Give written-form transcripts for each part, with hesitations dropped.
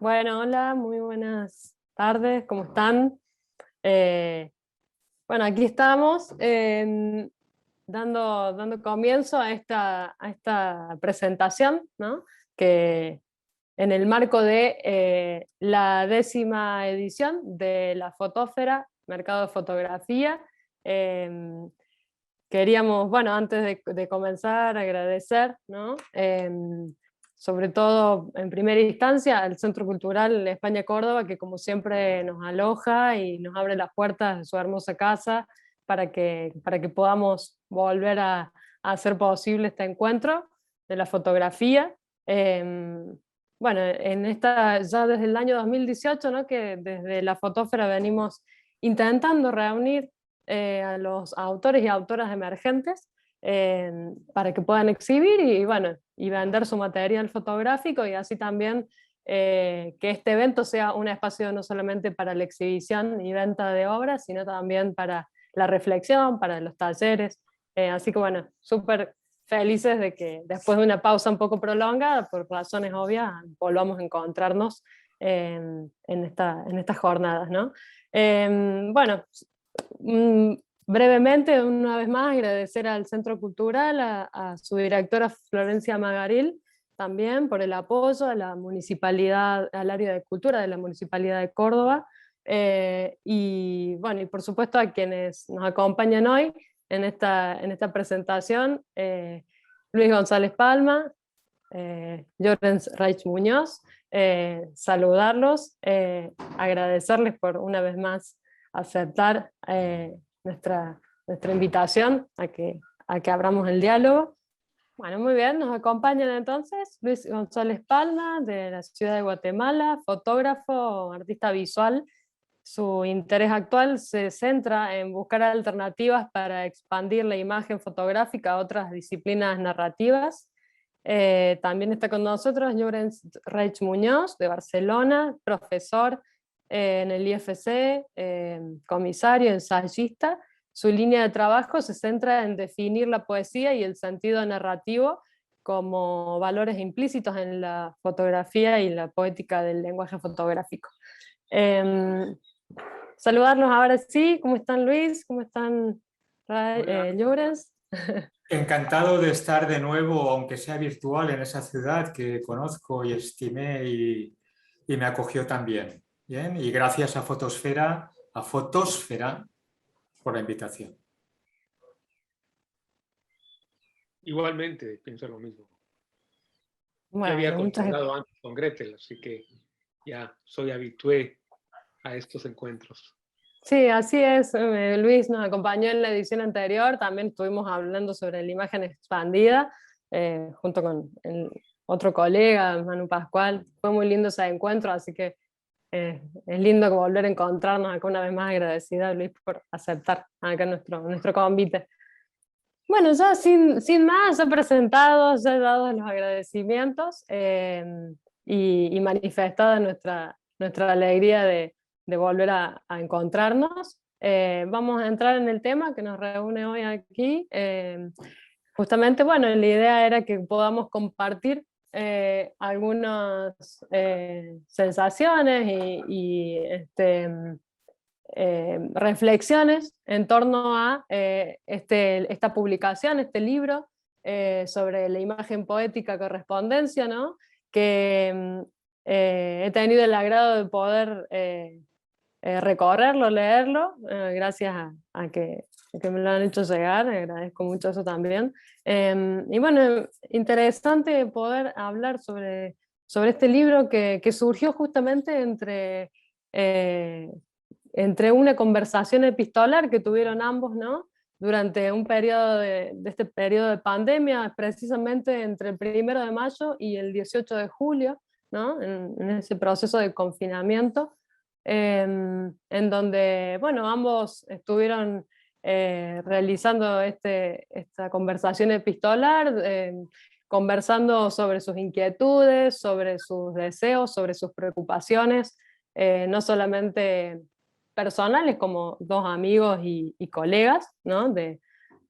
Bueno, hola, muy buenas tardes, ¿cómo están? Eh, bueno, aquí estamos dando comienzo a esta presentación, ¿no? Que en el marco de la 10ª edición de la Fotósfera, Mercado de Fotografía. Queríamos, bueno, antes de comenzar, agradecer, ¿no? Sobre todo, en primera instancia, al Centro Cultural España Córdoba, que como siempre nos aloja y nos abre las puertas de su hermosa casa para que podamos volver a hacer posible este encuentro de la fotografía. Bueno, ya desde el año 2018, ¿no? Que desde la Fotósfera venimos intentando reunir a los autores y autoras emergentes para que puedan exhibir bueno, y vender su material fotográfico, y así también que este evento sea un espacio no solamente para la exhibición y venta de obras, sino también para la reflexión, para los talleres. Así que bueno, súper felices de que después de una pausa un poco prolongada, por razones obvias, volvamos a encontrarnos en estas jornadas, ¿no? Bueno, Mm, brevemente, una vez más, agradecer al Centro Cultural, a su directora Florencia Magaril, también por el apoyo a la municipalidad, al área de cultura de la Municipalidad de Córdoba, y bueno, y por supuesto a quienes nos acompañan hoy en esta presentación, Luis González Palma, Llorens Reich Muñoz, saludarlos, agradecerles por una vez más aceptar nuestra, nuestra invitación a que abramos el diálogo. Bueno, muy bien, nos acompañan entonces Luis González Palma, de la ciudad de Guatemala, fotógrafo, artista visual. Su interés actual se centra en buscar alternativas para expandir la imagen fotográfica a otras disciplinas narrativas. También está con nosotros Llorens Reich Muñoz, de Barcelona, profesor en el IFC, comisario, ensayista. Su línea de trabajo se centra en definir la poesía y el sentido narrativo como valores implícitos en la fotografía y la poética del lenguaje fotográfico. Saludarlos ahora sí. ¿Cómo están, Luis? ¿Cómo están, Hola. Llorens? Encantado de estar de nuevo, aunque sea virtual, en esa ciudad que conozco y estimé y me acogió también. Bien, y gracias a Fotosfera por la invitación. Igualmente, pienso lo mismo. Ya había Bueno, muchas gracias. colaborado antes con Gretel, así que ya soy habitué a estos encuentros. Sí, así es. Luis nos acompañó en la edición anterior, también estuvimos hablando sobre la imagen expandida, junto con el otro colega, Manu Pascual. Fue muy lindo ese encuentro, así que es lindo volver a encontrarnos acá una vez más. Agradecida, Luis, por aceptar acá nuestro convite. Bueno, ya sin más, ya presentados, ya dados los agradecimientos, y manifestada nuestra alegría de volver a encontrarnos, vamos a entrar en el tema que nos reúne hoy aquí. Justamente, bueno, la idea era que podamos compartir algunas sensaciones reflexiones en torno a esta publicación, este libro sobre la imagen poética correspondencia, ¿no? Que he tenido el agrado de poder recorrerlo, leerlo, gracias a que me lo han hecho llegar. Agradezco mucho eso también. Y bueno, interesante poder hablar sobre este libro que surgió justamente entre una conversación epistolar que tuvieron ambos, ¿no? Durante un periodo de este periodo de pandemia, precisamente entre el 1 de mayo y el 18 de julio, ¿no? En ese proceso de confinamiento, en donde, bueno, ambos estuvieron realizando esta conversación epistolar, conversando sobre sus inquietudes, sobre sus deseos, sobre sus preocupaciones, no solamente personales como dos amigos y colegas, ¿no? de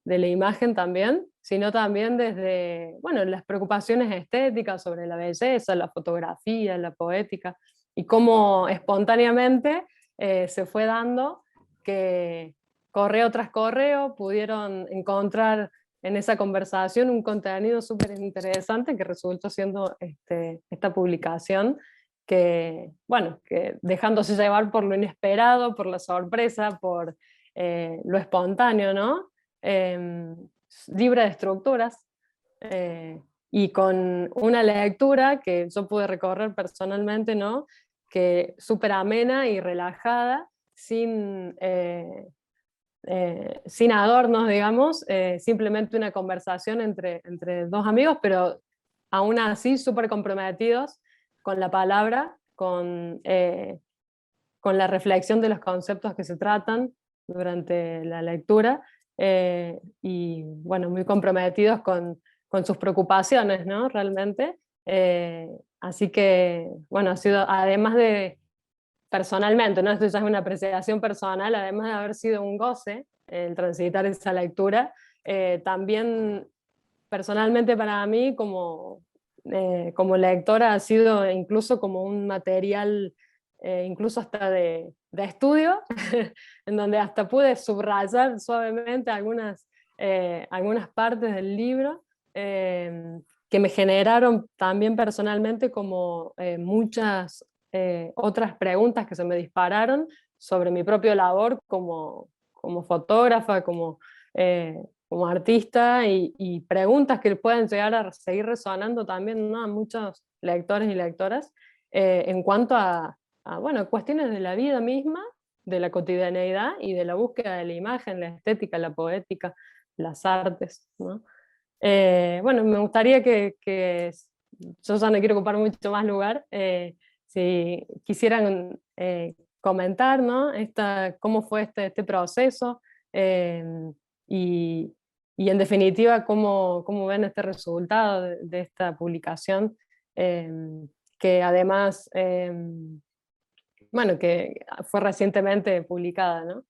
la imagen también, sino también desde, bueno, las preocupaciones estéticas sobre la belleza, la fotografía, la poética. y cómo espontáneamente se fue dando que correo tras correo pudieron encontrar en esa conversación un contenido súper interesante que resultó siendo esta publicación que, bueno, que dejándose llevar por lo inesperado, por la sorpresa, por lo espontáneo, ¿no? Libre de estructuras, y con una lectura que yo pude recorrer personalmente, ¿no? Que súper amena y relajada, sin adornos, digamos, simplemente una conversación entre dos amigos, pero aún así súper comprometidos con la palabra, con la reflexión de los conceptos que se tratan durante la lectura, y bueno, muy comprometidos con sus preocupaciones, ¿no? Realmente. Así que, bueno, ha sido, además de personalmente, ¿no? Esto ya es una apreciación personal, además de haber sido un goce el transitar esa lectura, también personalmente para mí como lectora ha sido incluso como un material, incluso hasta de estudio, en donde hasta pude subrayar suavemente algunas partes del libro, que me generaron también personalmente como muchas otras preguntas que se me dispararon sobre mi propia labor como fotógrafa, como artista, y preguntas que pueden llegar a seguir resonando también, ¿no? A muchos lectores y lectoras, en cuanto bueno, cuestiones de la vida misma, de la cotidianeidad y de la búsqueda de la imagen, la estética, la poética, las artes, ¿no? Bueno, me gustaría yo ya no quiero ocupar mucho más lugar, si quisieran comentar, ¿no? Cómo fue este proceso, eh, y, y en definitiva cómo ven este resultado de esta publicación, eh, que además, bueno, que fue recientemente publicada, ¿no?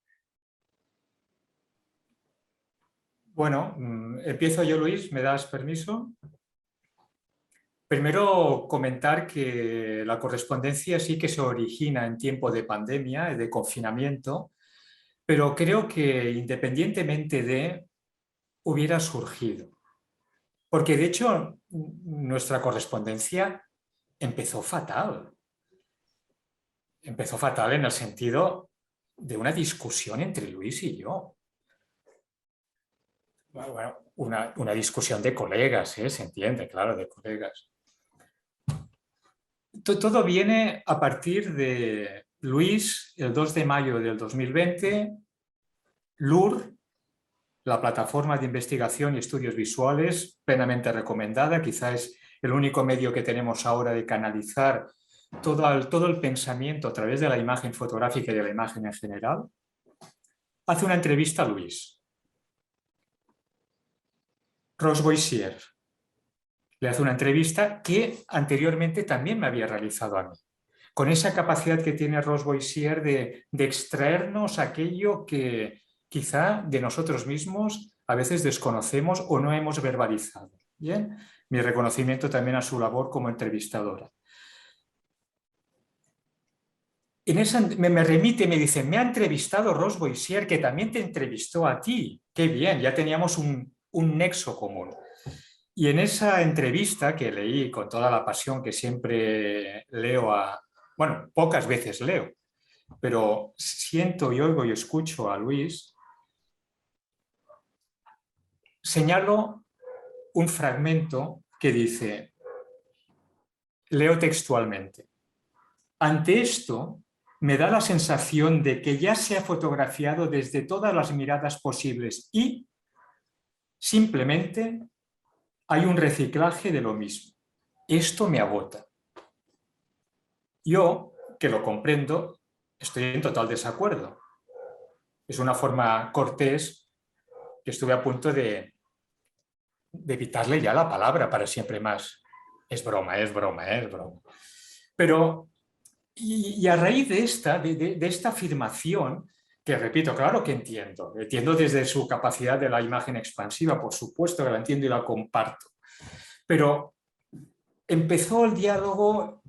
Bueno, empiezo yo, Luis, ¿me das permiso? Primero, comentar que la correspondencia sí que se origina en tiempo de pandemia, de confinamiento, pero creo que independientemente hubiera surgido. Porque de hecho nuestra correspondencia empezó fatal. Empezó fatal en el sentido de una discusión entre Luis y yo. Bueno, una discusión de colegas, se entiende, claro, de colegas. Todo viene a partir de Luis, el 2 de mayo del 2020, LUR, la plataforma de investigación y estudios visuales, plenamente recomendada, quizás es el único medio que tenemos ahora de canalizar todo el pensamiento a través de la imagen fotográfica y de la imagen en general. Hace una entrevista a Luis. Ross Boissier le hace una entrevista que anteriormente también me había realizado a mí, con esa capacidad que tiene Ross Boissier de extraernos aquello que quizá de nosotros mismos a veces desconocemos o no hemos verbalizado. Bien, mi reconocimiento también a su labor como entrevistadora. En esa, me remite, me dice, me ha entrevistado Ross Boissier, que también te entrevistó a ti. Qué bien, ya teníamos un nexo común. Y en esa entrevista que leí con toda la pasión que siempre leo bueno, pocas veces leo, pero siento y oigo y escucho a Luis, señalo un fragmento que dice, leo textualmente, ante esto me da la sensación de que ya se ha fotografiado desde todas las miradas posibles y simplemente hay un reciclaje de lo mismo. Esto me agota. Yo, que lo comprendo, estoy en total desacuerdo. Es una forma cortés que estuve a punto de evitarle ya la palabra para siempre más. Es broma, es broma, es broma. Pero, y a raíz de esta afirmación, que repito, claro que entiendo desde su capacidad de la imagen expansiva, por supuesto que la entiendo y la comparto, pero empezó el diálogo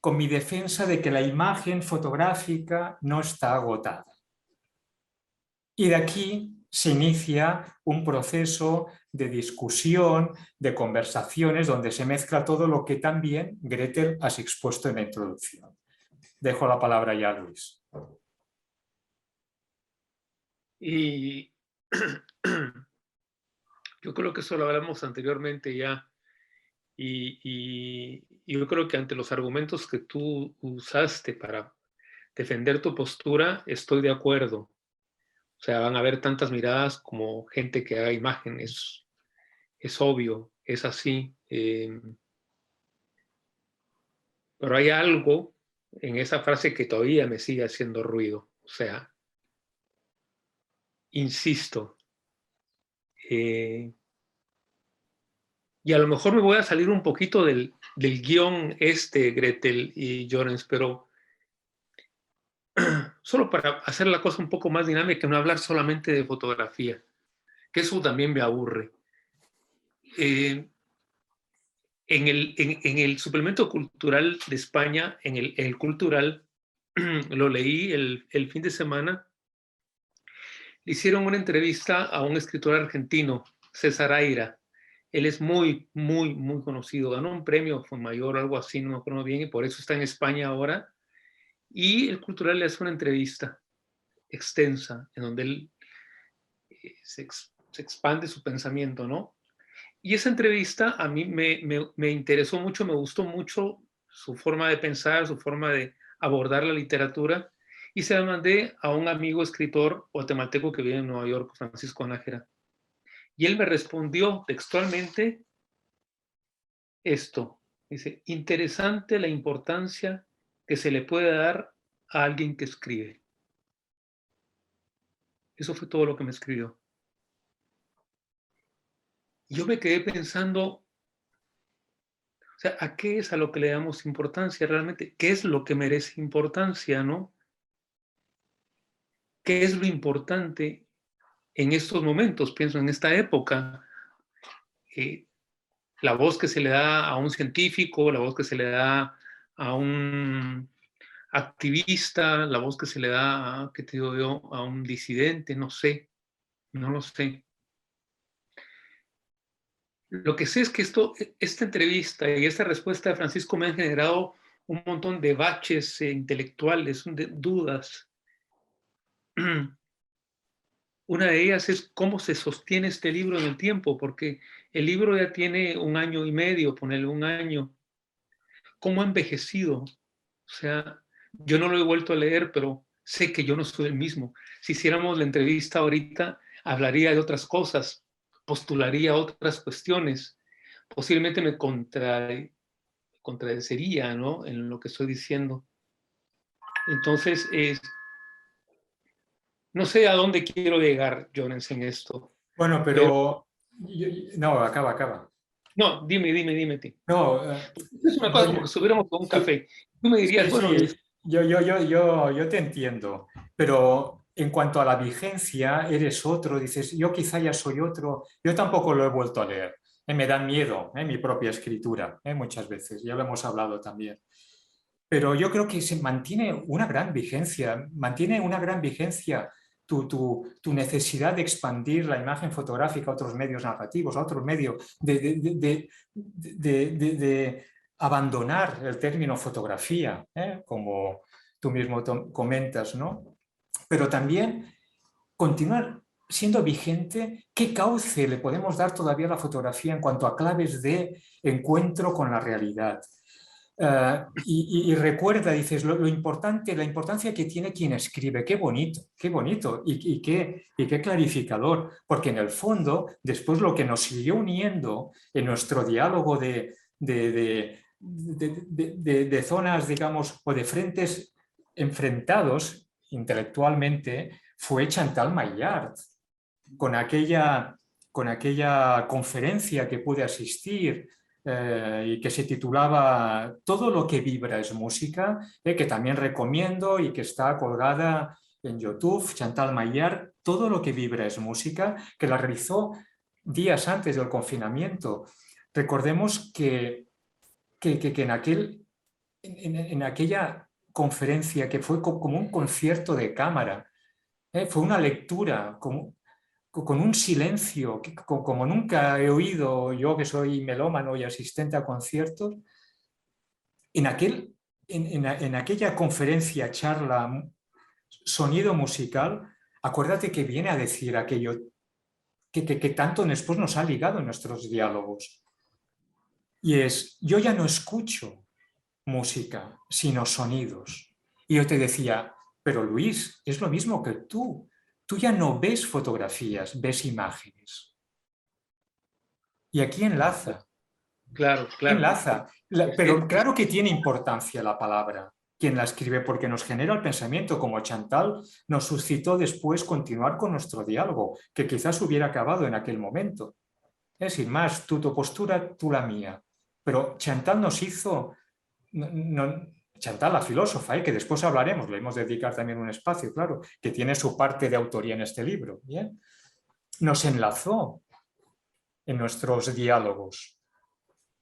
con mi defensa de que la imagen fotográfica no está agotada. Y de aquí se inicia un proceso de discusión, de conversaciones, donde se mezcla todo lo que también Gretel has expuesto en la introducción. Dejo la palabra ya a Luis. Y yo creo que eso lo hablamos anteriormente ya. Y yo creo que ante los argumentos que tú usaste para defender tu postura, estoy de acuerdo. O sea, van a haber tantas miradas como gente que haga imágenes. Es obvio, es así. Pero hay algo en esa frase que todavía me sigue haciendo ruido. O sea, insisto, y a lo mejor me voy a salir un poquito del guión Gretel y Llorens, pero solo para hacer la cosa un poco más dinámica, no hablar solamente de fotografía, que eso también me aburre. En el suplemento cultural de España, en el cultural, lo leí el fin de semana, le hicieron una entrevista a un escritor argentino, César Aira. Él es muy, muy, muy conocido. Ganó un premio Fonmayor o algo así, no me acuerdo bien, y por eso está en España ahora. Y el cultural le hace una entrevista extensa en donde él se expande su pensamiento, ¿no? Y esa entrevista a mí me interesó mucho, me gustó mucho su forma de pensar, su forma de abordar la literatura, y se la mandé a un amigo escritor guatemalteco que vive en Nueva York, Francisco Nájera. Y él me respondió textualmente esto. Dice, interesante la importancia que se le puede dar a alguien que escribe. Eso fue todo lo que me escribió. Y yo me quedé pensando, o sea, ¿a qué es a lo que le damos importancia realmente? ¿Qué es lo que merece importancia, no? ¿Qué es lo importante en estos momentos? Pienso en esta época. La voz que se le da a un científico, la voz que se le da a un activista, la voz que se le da a, ¿qué te digo yo?, a un disidente, no sé, no lo sé. Lo que sé es que esta entrevista y esta respuesta de Francisco me han generado un montón de baches intelectuales, de dudas. Una de ellas es cómo se sostiene este libro en el tiempo, porque el libro ya tiene 1 año y medio, ponerle 1 año. ¿Cómo ha envejecido? O sea, yo no lo he vuelto a leer, pero sé que yo no soy el mismo. Si hiciéramos la entrevista ahorita, hablaría de otras cosas, postularía otras cuestiones, posiblemente me contradeciría, ¿no?, en lo que estoy diciendo. Entonces, no sé a dónde quiero llegar, Jones, en esto. Bueno, pero... No, acaba. No, dime. No, Es una cosa como que estuviéramos con un café. Tú me dirías, sí, bueno, sí, yo te entiendo, pero en cuanto a la vigencia, eres otro, dices, yo quizá ya soy otro, yo tampoco lo he vuelto a leer, me da miedo mi propia escritura, muchas veces, ya lo hemos hablado también. Pero yo creo que se mantiene una gran vigencia, tu necesidad de expandir la imagen fotográfica a otros medios narrativos, a otros medios, de abandonar el término fotografía, como tú mismo comentas, ¿no? Pero también continuar siendo vigente, ¿qué cauce le podemos dar todavía a la fotografía en cuanto a claves de encuentro con la realidad? Y recuerda, dices, lo importante, la importancia que tiene quien escribe, qué bonito, y qué clarificador, porque en el fondo, después lo que nos siguió uniendo en nuestro diálogo de zonas, digamos, o de frentes enfrentados intelectualmente, fue Chantal Maillard, con aquella conferencia que pude asistir, y que se titulaba Todo lo que vibra es música, que también recomiendo y que está colgada en YouTube, Chantal Maillard, Todo lo que vibra es música, que la realizó días antes del confinamiento. Recordemos que en aquel en aquella conferencia que fue como un concierto de cámara, fue una lectura con un silencio como nunca he oído yo, que soy melómano y asistente a conciertos. En aquella conferencia, charla, sonido musical, acuérdate que viene a decir aquello que tanto después nos ha ligado en nuestros diálogos. Y es, yo ya no escucho música, sino sonidos. Y yo te decía, pero Luis, es lo mismo que tú. Tú ya no ves fotografías, ves imágenes. Y aquí enlaza. Claro, claro. Enlaza. Pero claro que tiene importancia la palabra, quien la escribe, porque nos genera el pensamiento, como Chantal nos suscitó después continuar con nuestro diálogo, que quizás hubiera acabado en aquel momento. Sin más, tu postura, tú la mía. Pero Chantal nos hizo... Chantal, la filósofa, que después hablaremos, le hemos de dedicar también un espacio, claro, que tiene su parte de autoría en este libro, ¿bien? Nos enlazó en nuestros diálogos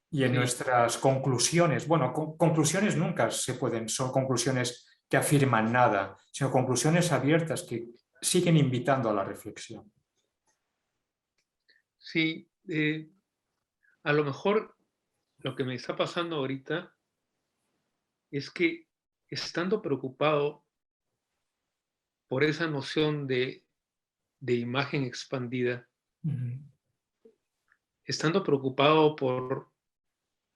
y en nuestras conclusiones. Bueno, conclusiones nunca se pueden, son conclusiones que afirman nada, sino conclusiones abiertas que siguen invitando a la reflexión. Sí, a lo mejor lo que me está pasando ahorita es que estando preocupado por esa noción de imagen expandida, estando preocupado por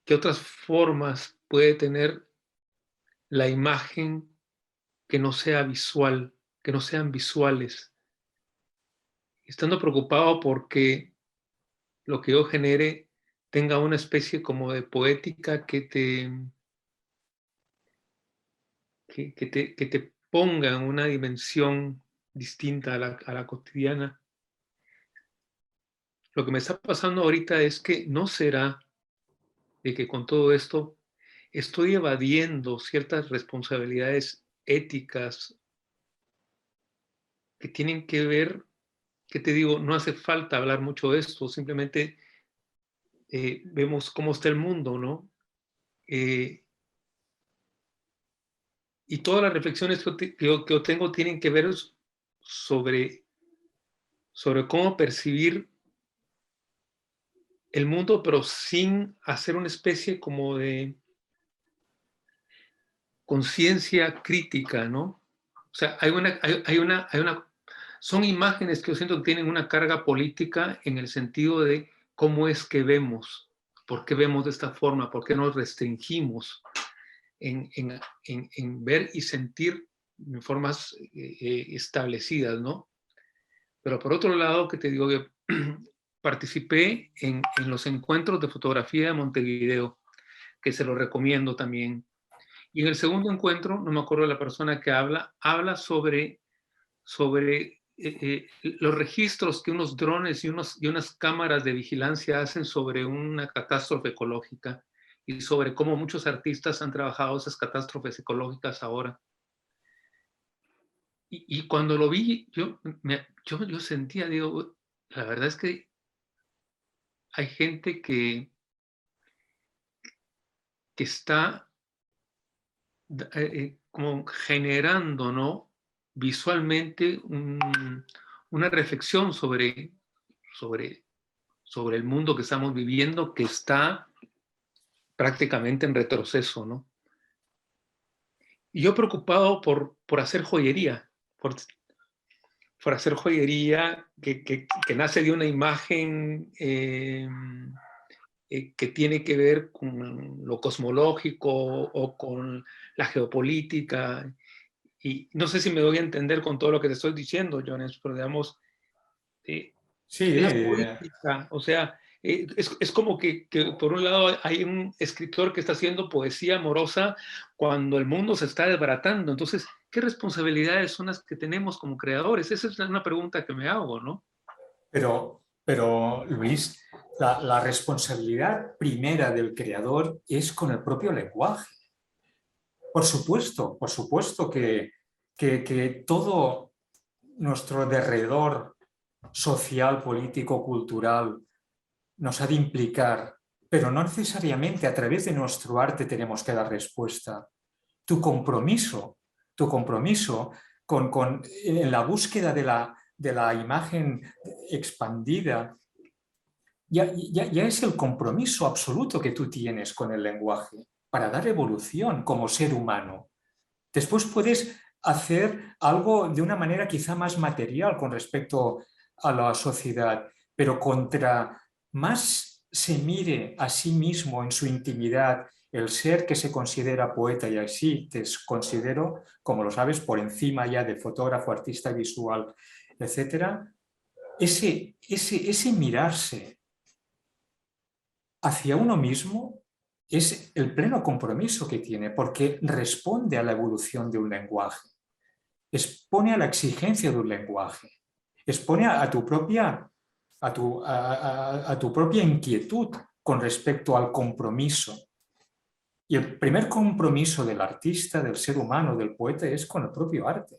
qué otras formas puede tener la imagen que no sea visual, que no sean visuales, estando preocupado porque lo que yo genere tenga una especie como de poética que te ponga en una dimensión distinta a la cotidiana. Lo que me está pasando ahorita es que no será de que con todo esto estoy evadiendo ciertas responsabilidades éticas que tienen que ver, que te digo, no hace falta hablar mucho de esto, simplemente vemos cómo está el mundo, ¿no? Y todas las reflexiones que yo tengo tienen que ver sobre cómo percibir el mundo, pero sin hacer una especie como de conciencia crítica, ¿no? O sea, son imágenes que yo siento que tienen una carga política en el sentido de cómo es que vemos, por qué vemos de esta forma, por qué nos restringimos en ver y sentir en formas establecidas, ¿no? Pero por otro lado, que te digo que participé en los encuentros de fotografía de Montevideo, que se lo recomiendo también. Y en el segundo encuentro, no me acuerdo de la persona que habla sobre los registros que unos drones y unas cámaras de vigilancia hacen sobre una catástrofe ecológica y sobre cómo muchos artistas han trabajado esas catástrofes ecológicas ahora. Y cuando lo vi, yo sentía, digo, la verdad es que hay gente que está como generando, ¿no? Visualmente una reflexión sobre el mundo que estamos viviendo, que está prácticamente en retroceso, ¿no? Y yo preocupado por hacer joyería, por hacer joyería que nace de una imagen que tiene que ver con lo cosmológico o con la geopolítica. Y no sé si me doy a entender con todo lo que te estoy diciendo, Jones, pero digamos, sí, la poética, o sea, es como que por un lado hay un escritor que está haciendo poesía amorosa cuando el mundo se está desbaratando. Entonces, ¿qué responsabilidades son las que tenemos como creadores? Esa es una pregunta que me hago, ¿no? Pero Luis, la responsabilidad primera del creador es con el propio lenguaje. Por supuesto que todo nuestro derredor social, político, cultural, nos ha de implicar pero no necesariamente a través de nuestro arte tenemos que dar respuesta. Tu compromiso en la búsqueda de la imagen expandida, ya es el compromiso absoluto que tú tienes con el lenguaje para dar evolución como ser humano. Después puedes hacer algo de una manera quizá más material con respecto a la sociedad, pero contra más se mire a sí mismo en su intimidad el ser que se considera poeta, y así te considero, como lo sabes, por encima ya de fotógrafo, artista visual, etc., ese mirarse hacia uno mismo es el pleno compromiso que tiene, porque responde a la evolución de un lenguaje, expone a la exigencia de un lenguaje, expone a tu propia inquietud con respecto al compromiso. Y el primer compromiso del artista, del ser humano, del poeta, es con el propio arte.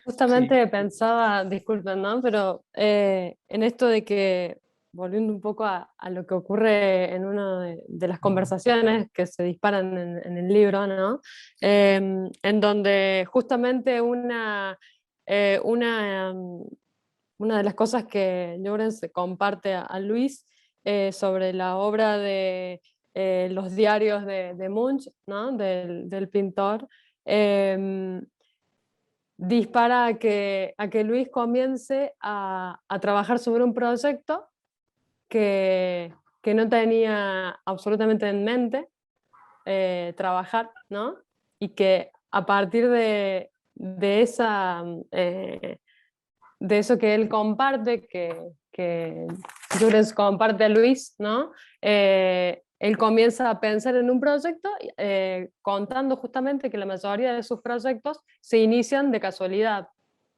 Justamente pensaba, disculpen, ¿no? Pero en esto de que, volviendo un poco a lo que ocurre en una de las conversaciones que se disparan en el libro, ¿no? En donde justamente una de las cosas que Llorens comparte a Luis sobre la obra de los diarios de Munch, ¿no? del pintor, dispara a que Luis comience a trabajar sobre un proyecto que no tenía absolutamente en mente trabajar, ¿no? Y que a partir de eso que él comparte, que Llorens comparte a Luis, ¿no? Él comienza a pensar en un proyecto contando justamente que la mayoría de sus proyectos se inician de casualidad,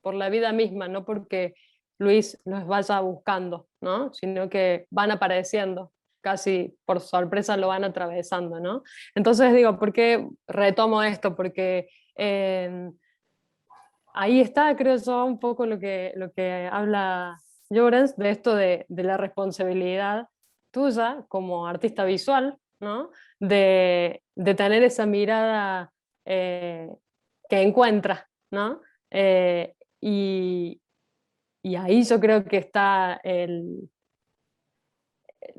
por la vida misma, no porque Luis los vaya buscando, ¿no? Sino que van apareciendo, casi por sorpresa lo van atravesando, ¿no? Entonces digo, ¿por qué retomo esto? Porque ahí está, creo yo, un poco lo que habla Llorens de esto de la responsabilidad tuya como artista visual, ¿no? De tener esa mirada que encuentra, ¿no? Y ahí yo creo que está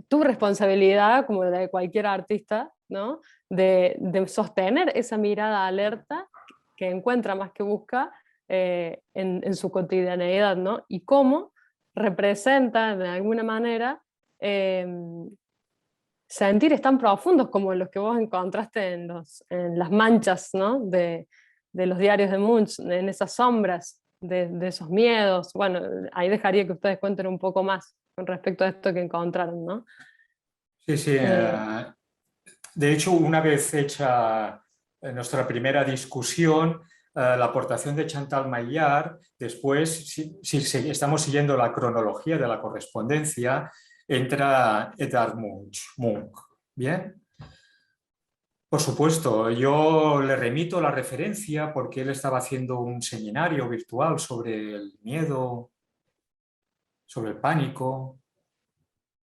tu responsabilidad, como la de cualquier artista, ¿no? De sostener esa mirada alerta que encuentra más que busca en su cotidianeidad, ¿no? Y cómo representa de alguna manera sentires tan profundos como los que vos encontraste en las manchas, ¿no? de los diarios de Munch, en esas sombras de esos miedos. Bueno, ahí dejaría que ustedes cuenten un poco más con respecto a esto que encontraron, ¿no? Sí, sí. De hecho, una vez hecha nuestra primera discusión, la aportación de Chantal Maillard, después, si estamos siguiendo la cronología de la correspondencia, entra Edvard Munch. ¿Bien? Por supuesto, yo le remito la referencia porque él estaba haciendo un seminario virtual sobre el miedo, sobre el pánico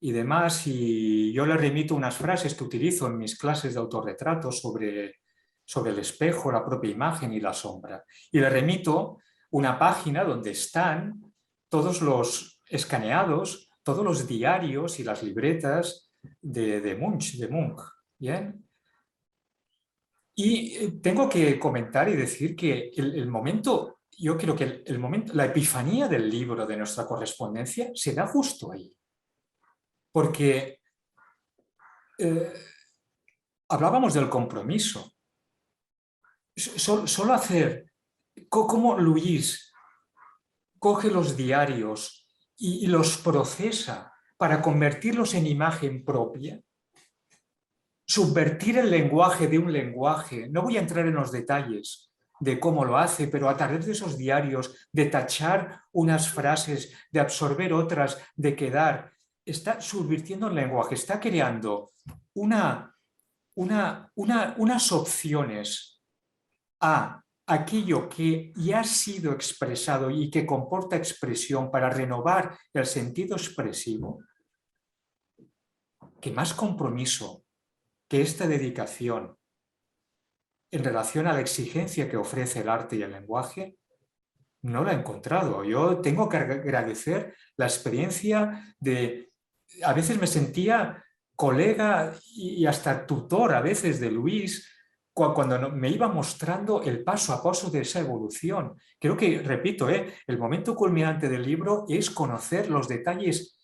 y demás, y yo le remito unas frases que utilizo en mis clases de autorretrato sobre el espejo, la propia imagen y la sombra. Y le remito una página donde están todos los escaneados, todos los diarios y las libretas de Munch. ¿Bien? Y tengo que comentar y decir que el momento, yo creo que el momento, la epifanía del libro de nuestra correspondencia se da justo ahí. Porque hablábamos del compromiso. Solo hacer cómo Luis coge los diarios y los procesa para convertirlos en imagen propia, subvertir el lenguaje de un lenguaje. No voy a entrar en los detalles de cómo lo hace, pero a través de esos diarios, de tachar unas frases, de absorber otras, de quedar, está subvirtiendo el lenguaje, está creando unas opciones a aquello que ya ha sido expresado y que comporta expresión para renovar el sentido expresivo, que más compromiso que esta dedicación en relación a la exigencia que ofrece el arte y el lenguaje, no la he encontrado. Yo tengo que agradecer la experiencia de... A veces me sentía colega y hasta tutor a veces de Luis cuando me iba mostrando el paso a paso de esa evolución. Creo que, repito, el momento culminante del libro es conocer los detalles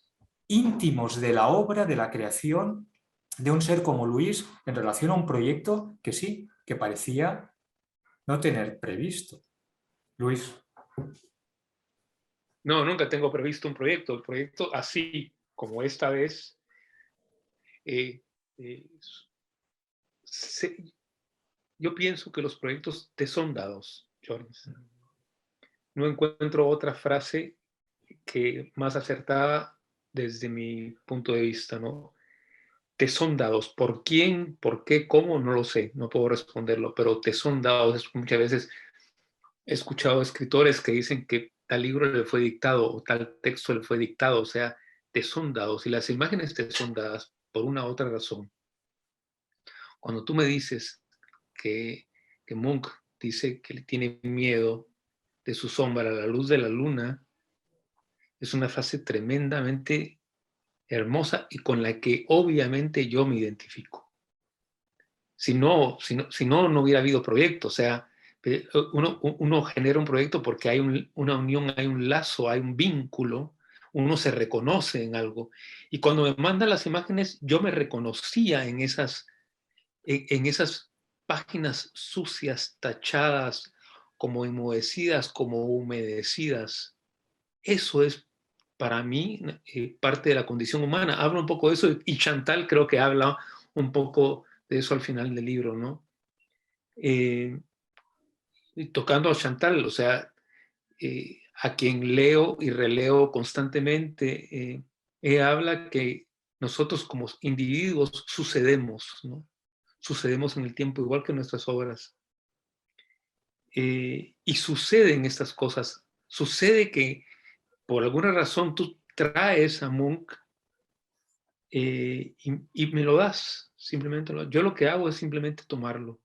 íntimos de la obra, de la creación de un ser como Luis en relación a un proyecto que sí, que parecía no tener previsto. Luis. No, nunca tengo previsto un proyecto. El proyecto así, como esta vez, yo pienso que los proyectos te son dados, Jones. No encuentro otra frase que más acertada desde mi punto de vista, ¿no? Te son dados. ¿Por quién? ¿Por qué? ¿Cómo? No lo sé, no puedo responderlo, pero te son dados. Muchas veces he escuchado escritores que dicen que tal libro le fue dictado o tal texto le fue dictado, o sea, te son dados y las imágenes te son dadas por una u otra razón. Cuando tú me dices que Munch dice que le tiene miedo de su sombra a la luz de la luna, es una frase tremendamente hermosa y con la que obviamente yo me identifico. Si no hubiera habido proyecto. O sea, uno genera un proyecto porque hay una unión, hay un lazo, hay un vínculo, uno se reconoce en algo. Y cuando me mandan las imágenes, yo me reconocía en esas páginas sucias, tachadas, como enmohecidas, como humedecidas. Eso es para mí parte de la condición humana. Habla un poco de eso y Chantal creo que habla un poco de eso al final del libro, ¿no? Tocando a Chantal, o sea, a quien leo y releo constantemente, ella habla que nosotros como individuos sucedemos, ¿no? Sucedemos en el tiempo igual que nuestras obras. Y suceden estas cosas. Sucede que por alguna razón tú traes a Munch y me lo das, simplemente. Yo lo que hago es simplemente tomarlo.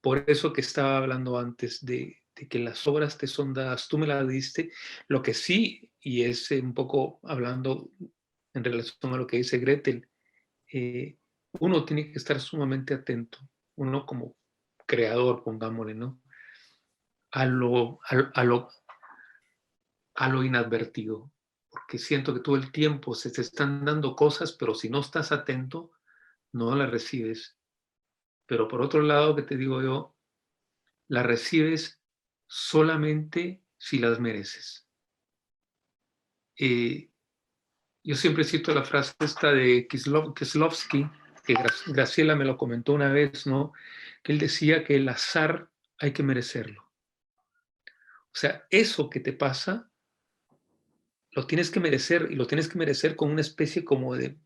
Por eso que estaba hablando antes de que las obras te son dadas, tú me las diste. Lo que sí, y es un poco hablando en relación a lo que dice Gretel, uno tiene que estar sumamente atento, uno como creador, pongámosle, ¿no? A lo inadvertido, porque siento que todo el tiempo se te están dando cosas, pero si no estás atento, no las recibes. Pero por otro lado, que te digo yo, las recibes solamente si las mereces. Yo siempre cito la frase esta de Kieslowski, que Graciela me lo comentó una vez, ¿no? Que él decía que el azar hay que merecerlo. O sea, eso que te pasa, lo tienes que merecer, y lo tienes que merecer con una especie como de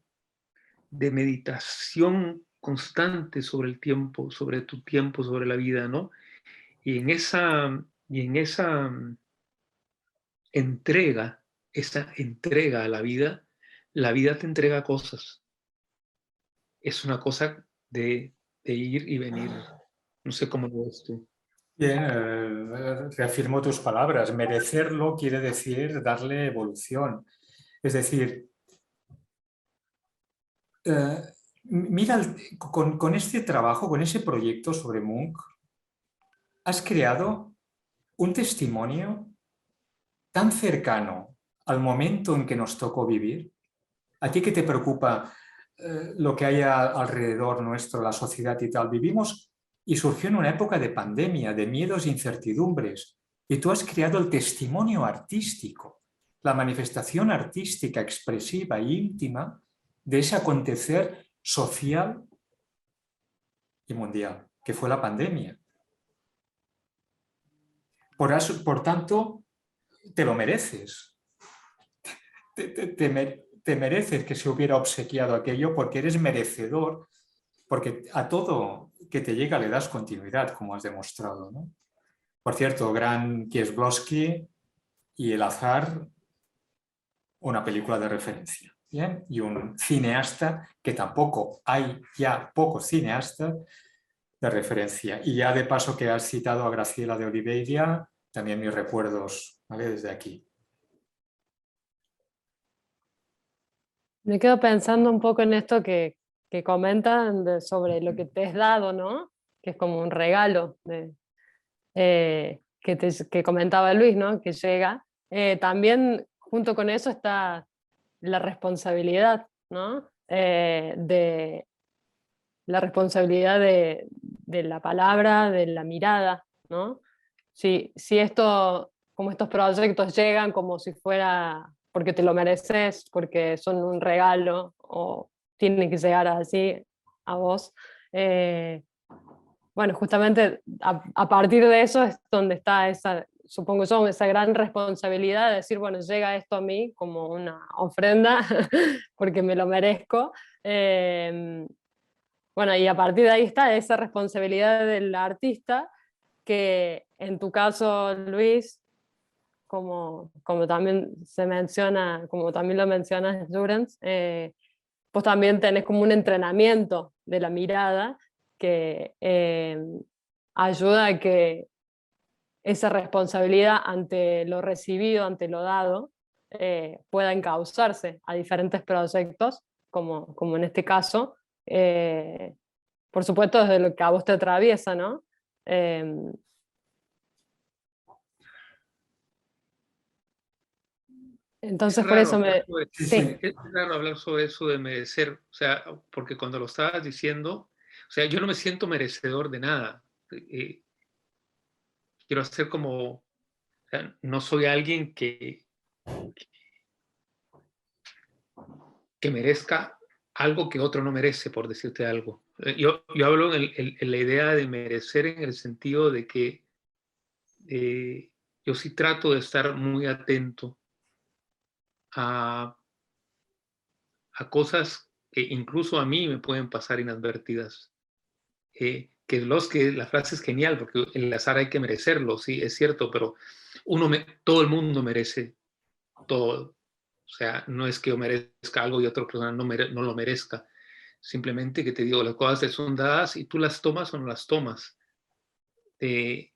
meditación constante sobre el tiempo, sobre tu tiempo, sobre la vida, ¿no? Y en esa entrega a la vida te entrega cosas. Es una cosa de ir y venir. No sé cómo lo ves tú. Bien, reafirmo tus palabras. Merecerlo quiere decir darle evolución. Es decir, mira, con este trabajo, con ese proyecto sobre Munch, has creado un testimonio tan cercano al momento en que nos tocó vivir. ¿A ti qué te preocupa lo que hay alrededor nuestro, la sociedad y tal? Vivimos y surgió en una época de pandemia, de miedos e incertidumbres. Y tú has creado el testimonio artístico, la manifestación artística, expresiva e íntima de ese acontecer social y mundial, que fue la pandemia. Por tanto, te lo mereces. Te mereces que se hubiera obsequiado aquello porque eres merecedor porque a todo que te llega le das continuidad, como has demostrado, ¿no? Por cierto, gran Kieślowski y El azar, una película de referencia, ¿bien? Y un cineasta que tampoco hay ya pocos cineastas de referencia. Y ya de paso que has citado a Graciela de Oliveira, también mis recuerdos, ¿vale? Desde aquí. Me quedo pensando un poco en esto que comentan sobre lo que te es dado, ¿no? Que es como un regalo que comentaba Luis, ¿no? Que llega. También junto con eso está la responsabilidad, ¿no? De la responsabilidad de la palabra, de la mirada, ¿no? Si esto, como estos proyectos llegan como si fuera porque te lo mereces, porque son un regalo o tienen que llegar así a vos, bueno, justamente a partir de eso es donde está esa, supongo yo, esa gran responsabilidad de decir, bueno, llega esto a mí como una ofrenda porque me lo merezco. Bueno, y a partir de ahí está esa responsabilidad del artista que en tu caso, Luis, como también se menciona, como también lo mencionas, Jurens, pues también tenés como un entrenamiento de la mirada que ayuda a que esa responsabilidad ante lo recibido, ante lo dado, pueda encauzarse a diferentes proyectos, como en este caso, eh, por supuesto desde lo que a vos te atraviesa, ¿no? Eh, Es entonces por raro eso hablar me... sobre, Sí, Sí, sí. es raro hablar sobre eso de merecer, o sea, porque cuando lo estabas diciendo, o sea, yo no me siento merecedor de nada. Eh, quiero hacer como, o sea, no soy alguien que merezca algo que otro no merece, por decirte algo. Yo hablo en la idea de merecer en el sentido de que yo sí trato de estar muy atento a, a cosas que incluso a mí me pueden pasar inadvertidas. Que la frase es genial, porque el azar hay que merecerlo, sí, es cierto, pero todo el mundo merece todo. O sea, no es que yo merezca algo y otra persona no lo merezca. Simplemente que te digo, las cosas te son dadas y tú las tomas o no las tomas. Eh,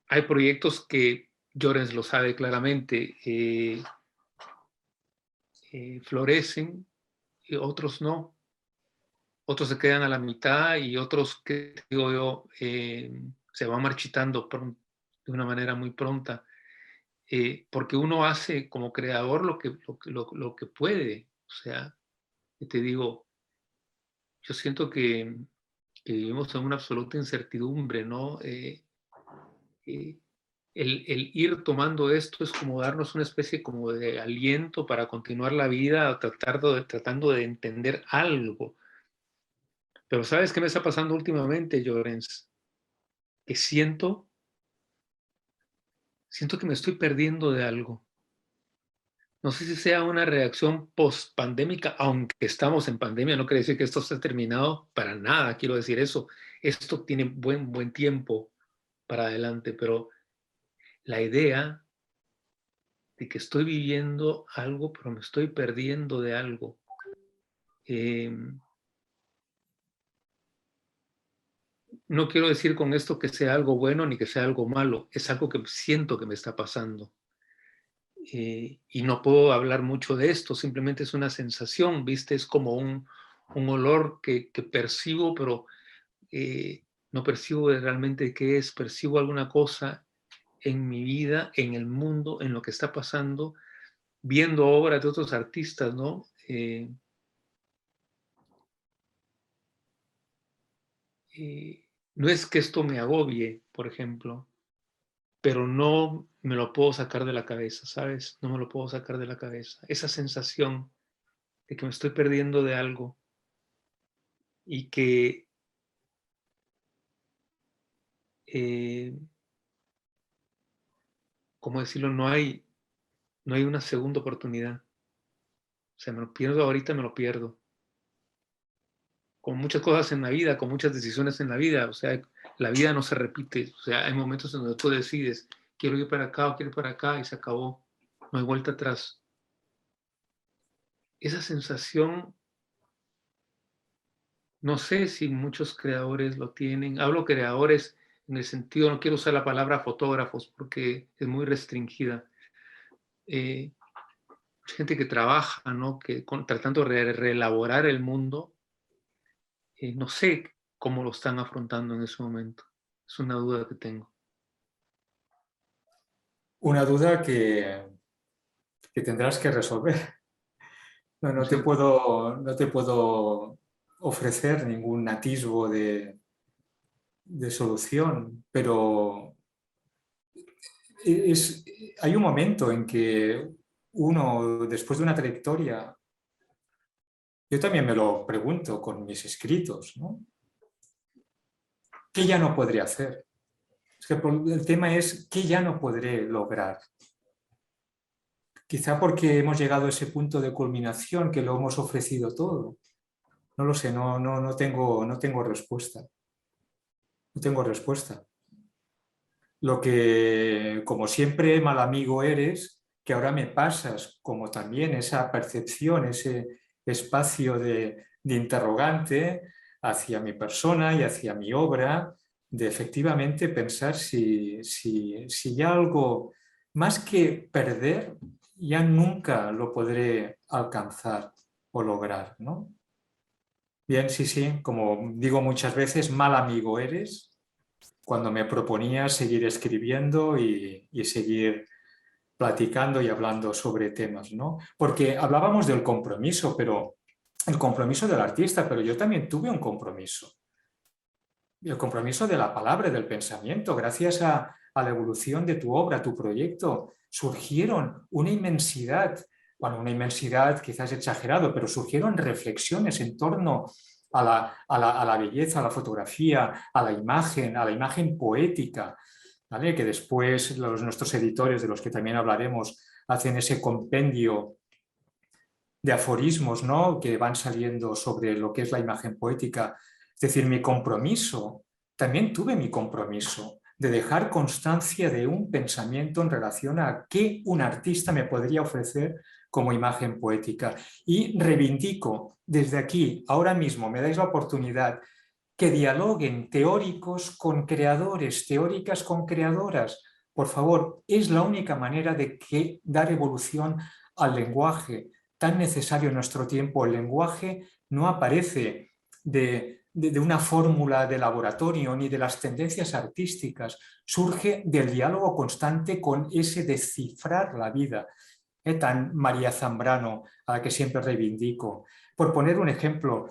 hay proyectos que Llorens lo sabe claramente, florecen y otros no. Otros se quedan a la mitad y otros, que digo yo, se van marchitando de una manera muy pronta, porque uno hace como creador lo que puede. O sea, te digo, yo siento que vivimos en una absoluta incertidumbre, ¿no? Eh, el ir tomando esto es como darnos una especie como de aliento para continuar la vida, tratando de entender algo. Pero ¿sabes qué me está pasando últimamente, Llorens? Que siento que me estoy perdiendo de algo. No sé si sea una reacción post-pandémica, aunque estamos en pandemia, no quiere decir que esto esté terminado para nada, quiero decir eso. Esto tiene buen tiempo para adelante, pero la idea de que estoy viviendo algo, pero me estoy perdiendo de algo. Eh, no quiero decir con esto que sea algo bueno ni que sea algo malo, es algo que siento que me está pasando. Y no puedo hablar mucho de esto, simplemente es una sensación, ¿viste? Es como un olor que percibo, pero no percibo realmente qué es, percibo alguna cosa en mi vida, en el mundo, en lo que está pasando, viendo obras de otros artistas, ¿no? No es que esto me agobie, por ejemplo, pero no me lo puedo sacar de la cabeza, ¿sabes? No me lo puedo sacar de la cabeza. Esa sensación de que me estoy perdiendo de algo y que, eh, ¿cómo decirlo? No hay una segunda oportunidad. O sea, me lo pierdo ahorita, me lo pierdo. con muchas cosas en la vida, con muchas decisiones en la vida. O sea, la vida no se repite. O sea, hay momentos en donde tú decides, quiero ir para acá o quiero ir para acá y se acabó. No hay vuelta atrás. Esa sensación, no sé si muchos creadores lo tienen. Hablo creadores en el sentido, no quiero usar la palabra fotógrafos porque es muy restringida. Gente que trabaja, ¿no? Tratando de reelaborar el mundo. No sé cómo lo están afrontando en ese momento. Es una duda que tengo. Una duda que tendrás que resolver. Sí. No te puedo ofrecer ningún atisbo de solución, pero es, hay un momento en que uno, después de una trayectoria, yo también me lo pregunto con mis escritos, ¿no? ¿Qué ya no podré hacer? Es que el tema es ¿qué ya no podré lograr? Quizá porque hemos llegado a ese punto de culminación que lo hemos ofrecido todo. No lo sé, no tengo respuesta. No tengo respuesta. Lo que, como siempre, mal amigo eres, que ahora me pasas como también esa percepción, ese espacio de interrogante hacia mi persona y hacia mi obra, de efectivamente pensar si ya algo, más que perder, ya nunca lo podré alcanzar o lograr, ¿no? Bien, sí, sí, como digo muchas veces, mal amigo eres cuando me proponía seguir escribiendo y seguir platicando y hablando sobre temas, ¿no? Porque hablábamos del compromiso, pero el compromiso del artista, pero yo también tuve un compromiso. El compromiso de la palabra, del pensamiento. Gracias a la evolución de tu obra, tu proyecto, surgieron una inmensidad, bueno, una inmensidad quizás exagerado, pero surgieron reflexiones en torno a la belleza, a la fotografía, a la imagen poética, ¿vale? Que después nuestros editores, de los que también hablaremos, hacen ese compendio de aforismos, ¿no? Que van saliendo sobre lo que es la imagen poética. Es decir, mi compromiso, también tuve mi compromiso de dejar constancia de un pensamiento en relación a qué un artista me podría ofrecer como imagen poética. Y reivindico desde aquí, ahora mismo, me dais la oportunidad que dialoguen teóricos con creadores, teóricas con creadoras. Por favor, es la única manera de dar evolución al lenguaje tan necesario en nuestro tiempo. El lenguaje no aparece de una fórmula de laboratorio ni de las tendencias artísticas, surge del diálogo constante con ese descifrar la vida, tan María Zambrano, a la que siempre reivindico. Por poner un ejemplo,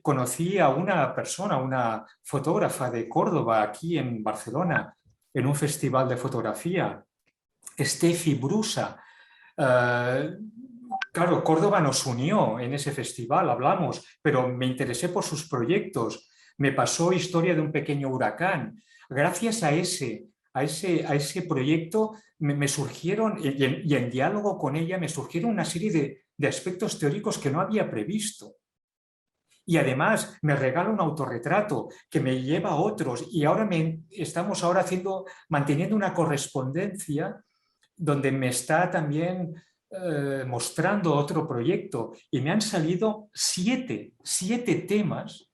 conocí a una persona, una fotógrafa de Córdoba, aquí en Barcelona, en un festival de fotografía, Steffi Brusa. Claro, Córdoba nos unió en ese festival, hablamos, pero me interesé por sus proyectos. Me pasó historia de un pequeño huracán. Gracias a ese proyecto me surgieron, y en diálogo con ella, me surgieron una serie de aspectos teóricos que no había previsto. Y además me regala un autorretrato que me lleva a otros y ahora estamos ahora manteniendo una correspondencia donde me está también mostrando otro proyecto y me han salido siete temas,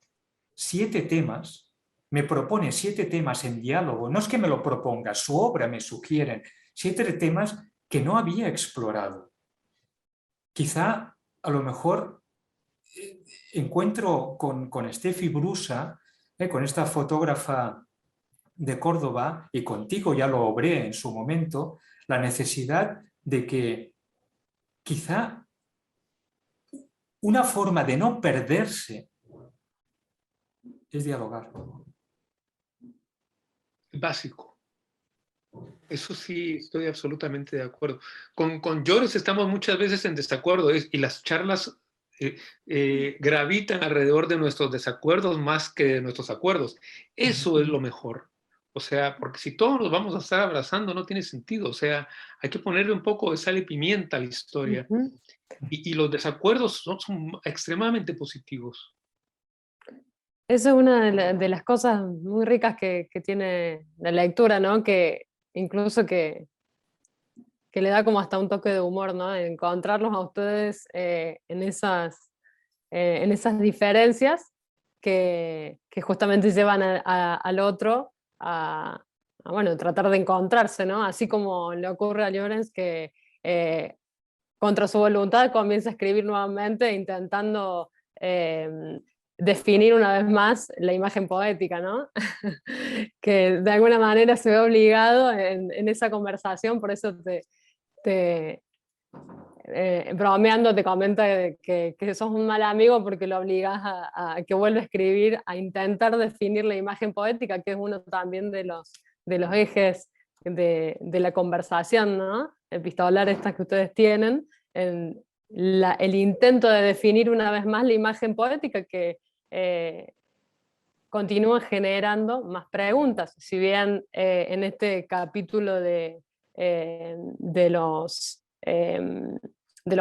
me propone 7 temas en diálogo, no es que me lo proponga, su obra me sugiere 7 temas que no había explorado. Quizá a lo mejor encuentro con Steffi Brusa, con esta fotógrafa de Córdoba, y contigo ya lo obré en su momento, la necesidad de que quizá una forma de no perderse es dialogar. Básico. Eso sí, estoy absolutamente de acuerdo. Con Joris estamos muchas veces en desacuerdo y las charlas gravitan alrededor de nuestros desacuerdos más que de nuestros acuerdos. Eso es lo mejor. O sea, porque si todos nos vamos a estar abrazando, no tiene sentido. O sea, hay que ponerle un poco de sal y pimienta a la historia. Y los desacuerdos son extremadamente positivos. Esa es una de las cosas muy ricas que tiene la lectura, ¿no? Que incluso que le da como hasta un toque de humor, ¿no? Encontrarlos a ustedes en esas diferencias que justamente llevan al otro bueno, tratar de encontrarse, ¿no? Así como le ocurre a Llorens que eh, contra su voluntad comienza a escribir nuevamente intentando definir una vez más la imagen poética, ¿no? Que de alguna manera se ve obligado en esa conversación, por eso te bromeando te comenta que sos un mal amigo porque lo obligas a que vuelva a escribir, a intentar definir la imagen poética, que es uno también de los ejes de la conversación, ¿no? Epistolar estas que ustedes tienen, en el intento de definir una vez más la imagen poética que continúa generando más preguntas. Si bien en este capítulo de los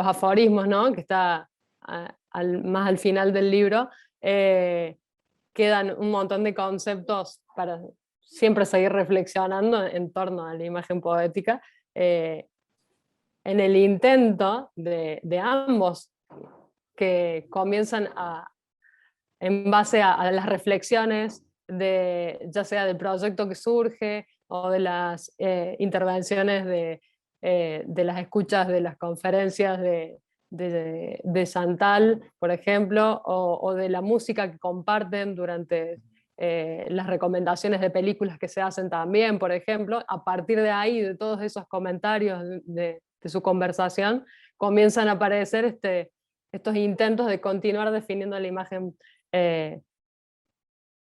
aforismos, ¿no? Que está más al final del libro, quedan un montón de conceptos para siempre seguir reflexionando en torno a la imagen poética, en el intento de ambos que comienzan en base a las reflexiones ya sea del proyecto que surge o de las intervenciones de las escuchas de las conferencias de Chantal, por ejemplo, o de la música que comparten durante las recomendaciones de películas que se hacen también, por ejemplo. A partir de ahí, de todos esos comentarios de su conversación, comienzan a aparecer estos intentos de continuar definiendo la imagen eh,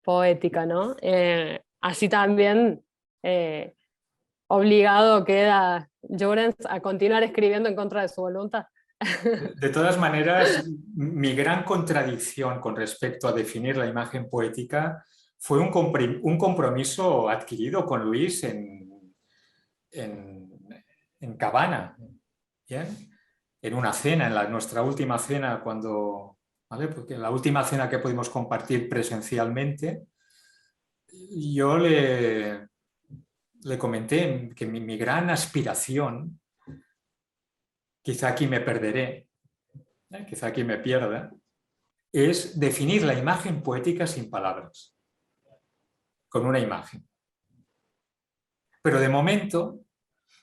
poética, ¿no? Así también eh, obligado queda Llorens a continuar escribiendo en contra de su voluntad. De todas maneras, mi gran contradicción con respecto a definir la imagen poética fue un compromiso adquirido con Luis en, en Cabana, ¿bien? En una cena, nuestra última cena, ¿vale? Porque la última cena que pudimos compartir presencialmente, yo le comenté que mi gran aspiración, quizá aquí me perderé, quizá aquí me pierda, es definir la imagen poética sin palabras, con una imagen. Pero de momento,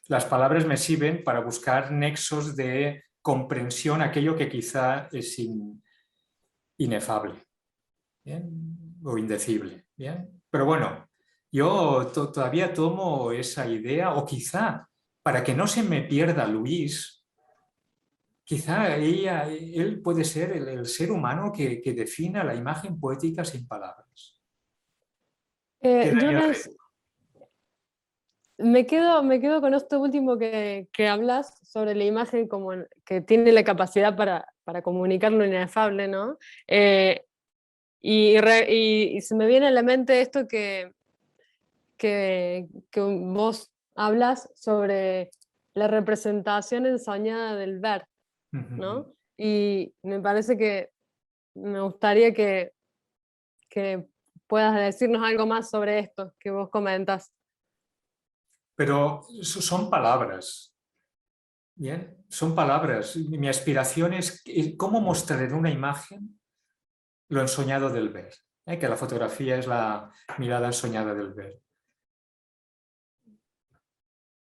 las palabras me sirven para buscar nexos de comprensión, aquello que quizá es inefable, ¿bien? O indecible. ¿Bien? Pero bueno, yo todavía tomo esa idea, o quizá, para que no se me pierda Luis, quizá él puede ser el ser humano que defina la imagen poética sin palabras. Queda ya. Jonas, me quedo con esto último que hablas sobre la imagen como que tiene la capacidad para comunicar lo inefable, ¿no? Y se me viene a la mente esto que vos hablas sobre la representación ensoñada del ver, ¿no? Y me parece que me gustaría que puedas decirnos algo más sobre esto que vos comentas. Pero son palabras, ¿bien? Son palabras. Mi aspiración es cómo mostrar en una imagen lo ensoñado del ver, que la fotografía es la mirada ensoñada del ver.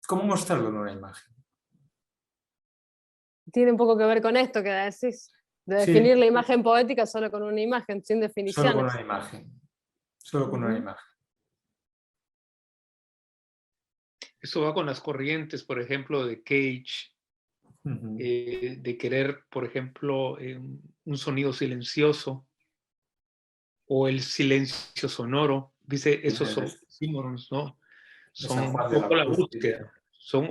¿Cómo mostrarlo en una imagen? Tiene un poco que ver con esto que decís, de Sí, definir la imagen poética solo con una imagen, sin solo con definiciones. una imagen. Solo con una imagen. Eso va con las corrientes, por ejemplo, de Cage, de querer, por ejemplo, un sonido silencioso o el silencio sonoro. Dice, esos son símbolos, ¿no? De Son San un Juan de la poco la Cruz. búsqueda, son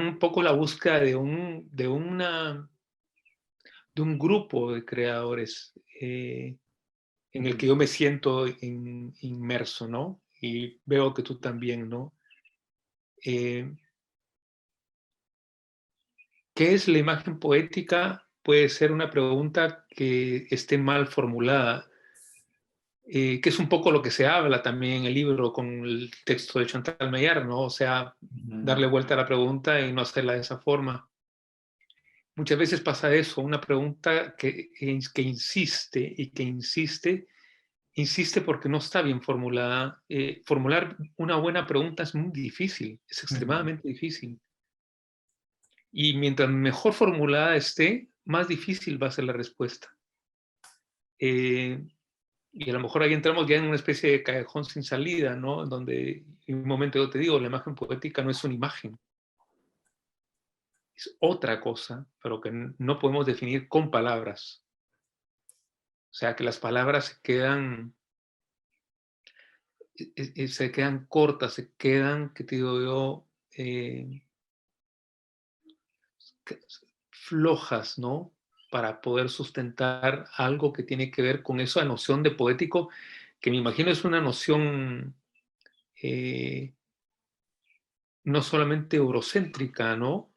un poco la búsqueda de un grupo de creadores en el que yo me siento inmerso, ¿no? Y veo que tú también, ¿no? ¿Qué es la imagen poética? Puede ser una pregunta que esté mal formulada. que es un poco lo que se habla también en el libro con el texto de Chantal Maillard, ¿no? O sea, darle vuelta a la pregunta y no hacerla de esa forma. Muchas veces pasa eso, una pregunta que insiste y que insiste porque no está bien formulada. Formular una buena pregunta es muy difícil, es extremadamente difícil. Y mientras mejor formulada esté, más difícil va a ser la respuesta. Y a lo mejor ahí entramos ya en una especie de callejón sin salida, ¿no? Donde en un momento yo te digo, la imagen poética no es una imagen, es otra cosa, pero que no podemos definir con palabras. O sea, que las palabras se quedan cortas, se quedan, ¿qué te digo yo? Flojas, ¿no? Para poder sustentar algo que tiene que ver con esa noción de poético, que me imagino es una noción no solamente eurocéntrica, ¿no?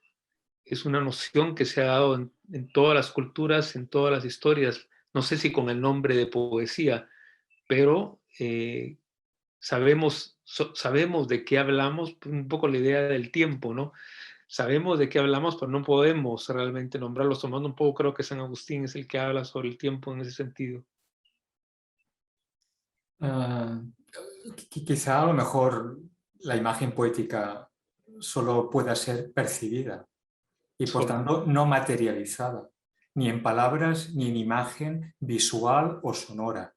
Es una noción que se ha dado en todas las culturas, en todas las historias, no sé si con el nombre de poesía, pero sabemos de qué hablamos, un poco la idea del tiempo, ¿no? Sabemos de qué hablamos, pero no podemos realmente nombrarlos, tomando un poco, creo que San Agustín es el que habla sobre el tiempo en ese sentido. Quizá a lo mejor la imagen poética solo pueda ser percibida y por tanto no materializada, ni en palabras, ni en imagen visual o sonora.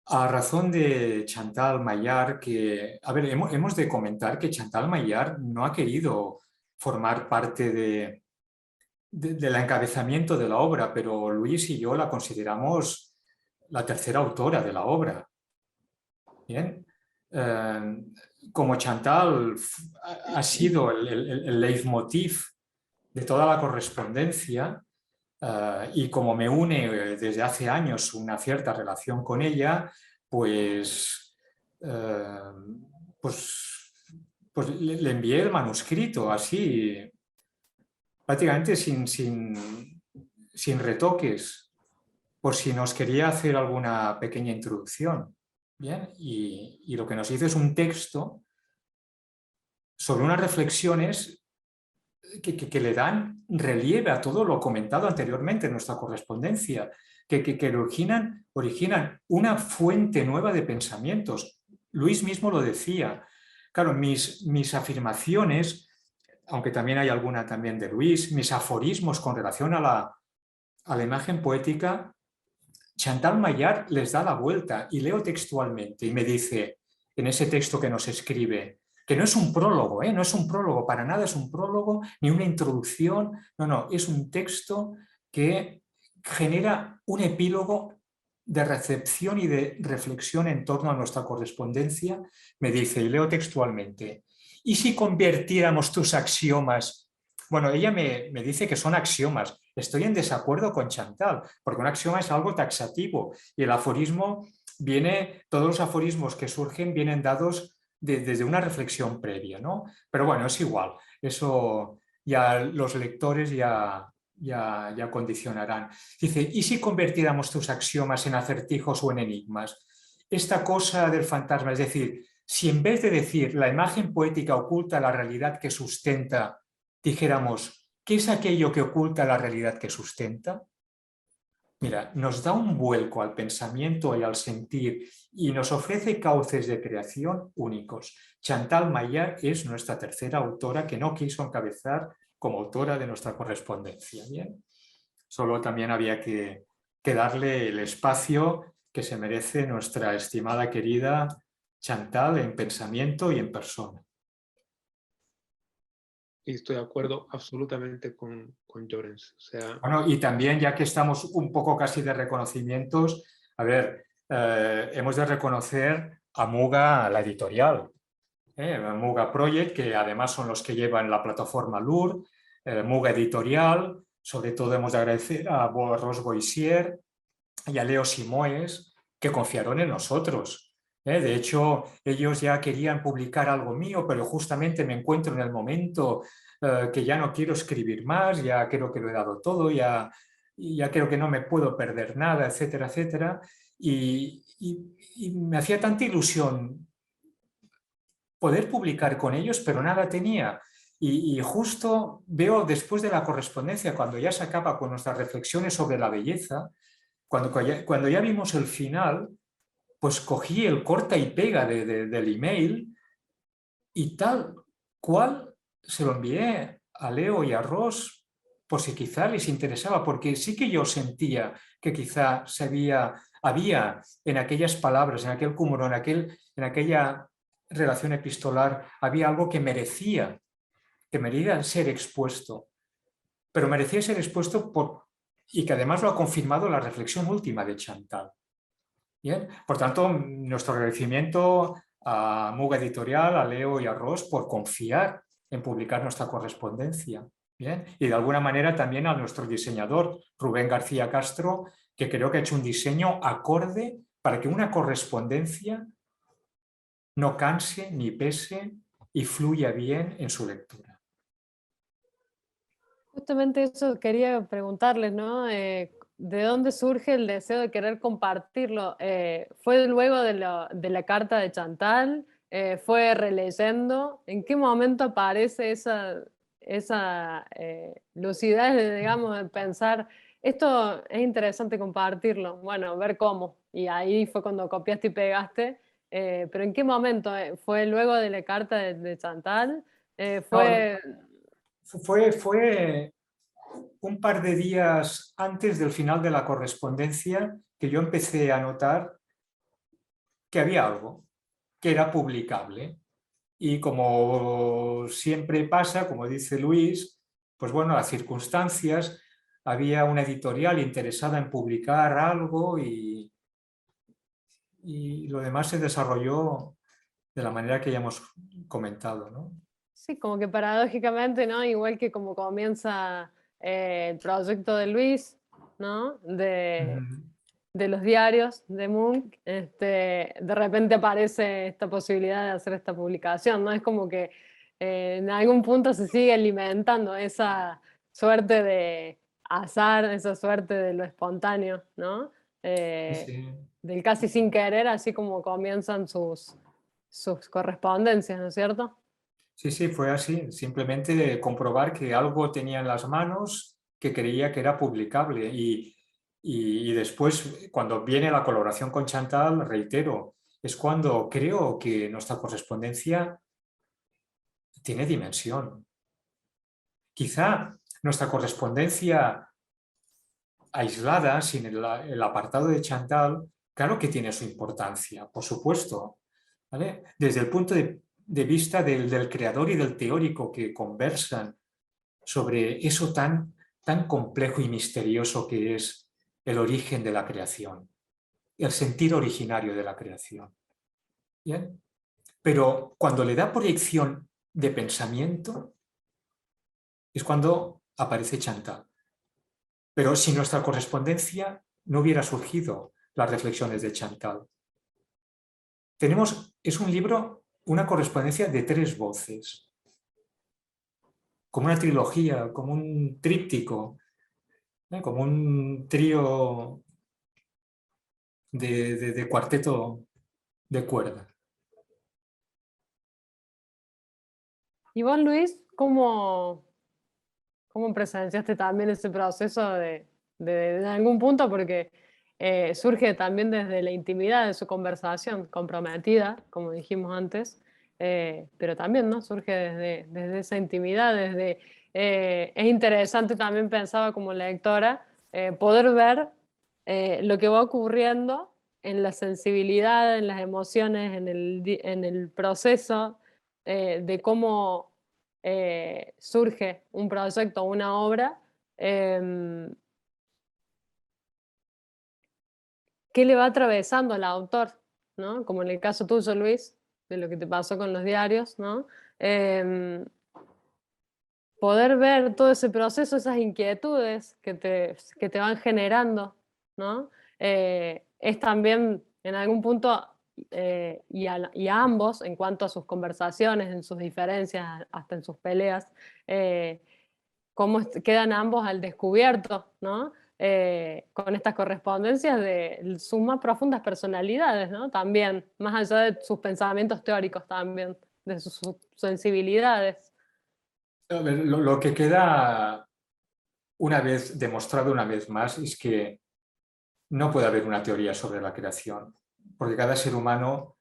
A razón de Chantal Maillard, que, a ver, hemos de comentar que Chantal Maillard no ha querido formar parte del encabezamiento de la obra, pero Luis y yo la consideramos la tercera autora de la obra. Bien. Como Chantal ha sido el leitmotiv de toda la correspondencia, y como me une desde hace años una cierta relación con ella, pues, pues le envié el manuscrito así, prácticamente sin retoques, por si nos quería hacer alguna pequeña introducción. Bien, y lo que nos hizo es un texto sobre unas reflexiones que le dan relieve a todo lo comentado anteriormente en nuestra correspondencia, que originan una fuente nueva de pensamientos. Luis mismo lo decía. Claro, mis afirmaciones, aunque también hay alguna también de Luis, mis aforismos con relación a la imagen poética, Chantal Maillard les da la vuelta y leo textualmente y me dice en ese texto que nos escribe, que no es un prólogo, no es un prólogo, para nada es un prólogo ni una introducción, no, es un texto que genera un epílogo de recepción y de reflexión en torno a nuestra correspondencia. Me dice, y leo textualmente, ¿y si convirtiéramos tus axiomas? Bueno, ella me dice que son axiomas. Estoy en desacuerdo con Chantal, porque un axioma es algo taxativo y el aforismo todos los aforismos que surgen vienen dados desde una reflexión previa, ¿no? Pero bueno, es igual, eso ya los lectores ya condicionarán. Dice, ¿y si convirtiéramos tus axiomas en acertijos o en enigmas? Esta cosa del fantasma, es decir, si en vez de decir la imagen poética oculta la realidad que sustenta, dijéramos, ¿qué es aquello que oculta la realidad que sustenta? Mira, nos da un vuelco al pensamiento y al sentir y nos ofrece cauces de creación únicos. Chantal Maillard es nuestra tercera autora que no quiso encabezar como autora de nuestra correspondencia. ¿Bien? Solo también había que darle el espacio que se merece nuestra estimada querida Chantal en pensamiento y en persona. Y estoy de acuerdo absolutamente con Llorens. O sea... Bueno, y también, ya que estamos un poco casi de reconocimientos, a ver, hemos de reconocer a Muga, la editorial, Muga Project, que además son los que llevan la plataforma LUR, Muga Editorial, sobre todo hemos de agradecer a Ross Boissier y a Leo Simoes, que confiaron en nosotros. De hecho, ellos ya querían publicar algo mío, pero justamente me encuentro en el momento que ya no quiero escribir más, ya creo que lo he dado todo, ya y ya creo que no me puedo perder nada, etcétera, etcétera. Y me hacía tanta ilusión poder publicar con ellos, pero nada tenía. Y justo veo después de la correspondencia, cuando ya se acaba con nuestras reflexiones sobre la belleza, cuando ya vimos el final, pues cogí el corta y pega del email y tal cual se lo envié a Leo y a Ross por si quizá les interesaba, porque sí que yo sentía que quizá había en aquellas palabras, en aquel cúmulo, en aquella relación epistolar, había algo que merecía ser expuesto, pero merecía ser expuesto y que además lo ha confirmado la reflexión última de Chantal. Bien, por tanto, nuestro agradecimiento a Muga Editorial, a Leo y a Ross por confiar en publicar nuestra correspondencia. Bien, y de alguna manera también a nuestro diseñador, Rubén García Castro, que creo que ha hecho un diseño acorde para que una correspondencia no canse ni pese y fluya bien en su lectura. Justamente eso quería preguntarles, ¿no? ¿De dónde surge el deseo de querer compartirlo? ¿Fue luego de la carta de Chantal? ¿Fue releyendo? ¿En qué momento aparece esa lucidez, digamos, de pensar, esto es interesante compartirlo? Bueno, ver cómo. Y ahí fue cuando copiaste y pegaste. Pero ¿en qué momento? ¿Fue luego de la carta de Chantal? No, ¿Fue fue un par de días antes del final de la correspondencia que yo empecé a notar que había algo, que era publicable. Y como siempre pasa, como dice Luis, pues bueno, las circunstancias, había una editorial interesada en publicar algo y lo demás se desarrolló de la manera que ya hemos comentado, ¿no? Sí, como que paradójicamente, ¿no? Igual que como comienza el proyecto de Luis, ¿no? Ujú. De los diarios de Munch, de repente aparece esta posibilidad de hacer esta publicación, ¿no? Es como que en algún punto se sigue alimentando esa suerte de azar, esa suerte de lo espontáneo, ¿no? Sí, Eh, sí. del casi sin querer, así como comienzan sus correspondencias, ¿no es cierto? Sí, sí, fue así. Simplemente comprobar que algo tenía en las manos que creía que era publicable. Y después, cuando viene la colaboración con Chantal, reitero, es cuando creo que nuestra correspondencia tiene dimensión. Quizá nuestra correspondencia aislada, sin el apartado de Chantal, claro que tiene su importancia, por supuesto, ¿vale? Desde el punto de vista del creador y del teórico que conversan sobre eso tan complejo y misterioso que es el origen de la creación, el sentido originario de la creación. ¿Bien? Pero cuando le da proyección de pensamiento es cuando aparece Chantal. Pero sin nuestra correspondencia no hubiera surgido las reflexiones de Chantal. Es un libro, una correspondencia de 3 voces, como una trilogía, como un tríptico, como un trío de cuarteto de cuerda. Y vos, Luis, ¿cómo presenciaste también ese proceso de algún punto? Porque surge también desde la intimidad de su conversación, comprometida, como dijimos antes, pero también, ¿no? Surge desde esa intimidad, es interesante también, pensaba como lectora, poder ver lo que va ocurriendo en la sensibilidad, en las emociones, en el proceso de cómo surge un proyecto o una obra, eh, qué le va atravesando al autor, ¿no? Como en el caso tuyo, Luis, de lo que te pasó con los diarios, ¿no? Eh, Poder ver todo ese proceso, esas inquietudes que te van generando, ¿no? Es también en algún punto, y a ambos, en cuanto a sus conversaciones, en sus diferencias, hasta en sus peleas, cómo quedan ambos al descubierto, ¿no? con estas correspondencias de sus más profundas personalidades, ¿no? También, más allá de sus pensamientos teóricos también, de sus sensibilidades. A ver, lo que queda una vez demostrado una vez más es que no puede haber una teoría sobre la creación, porque cada ser humano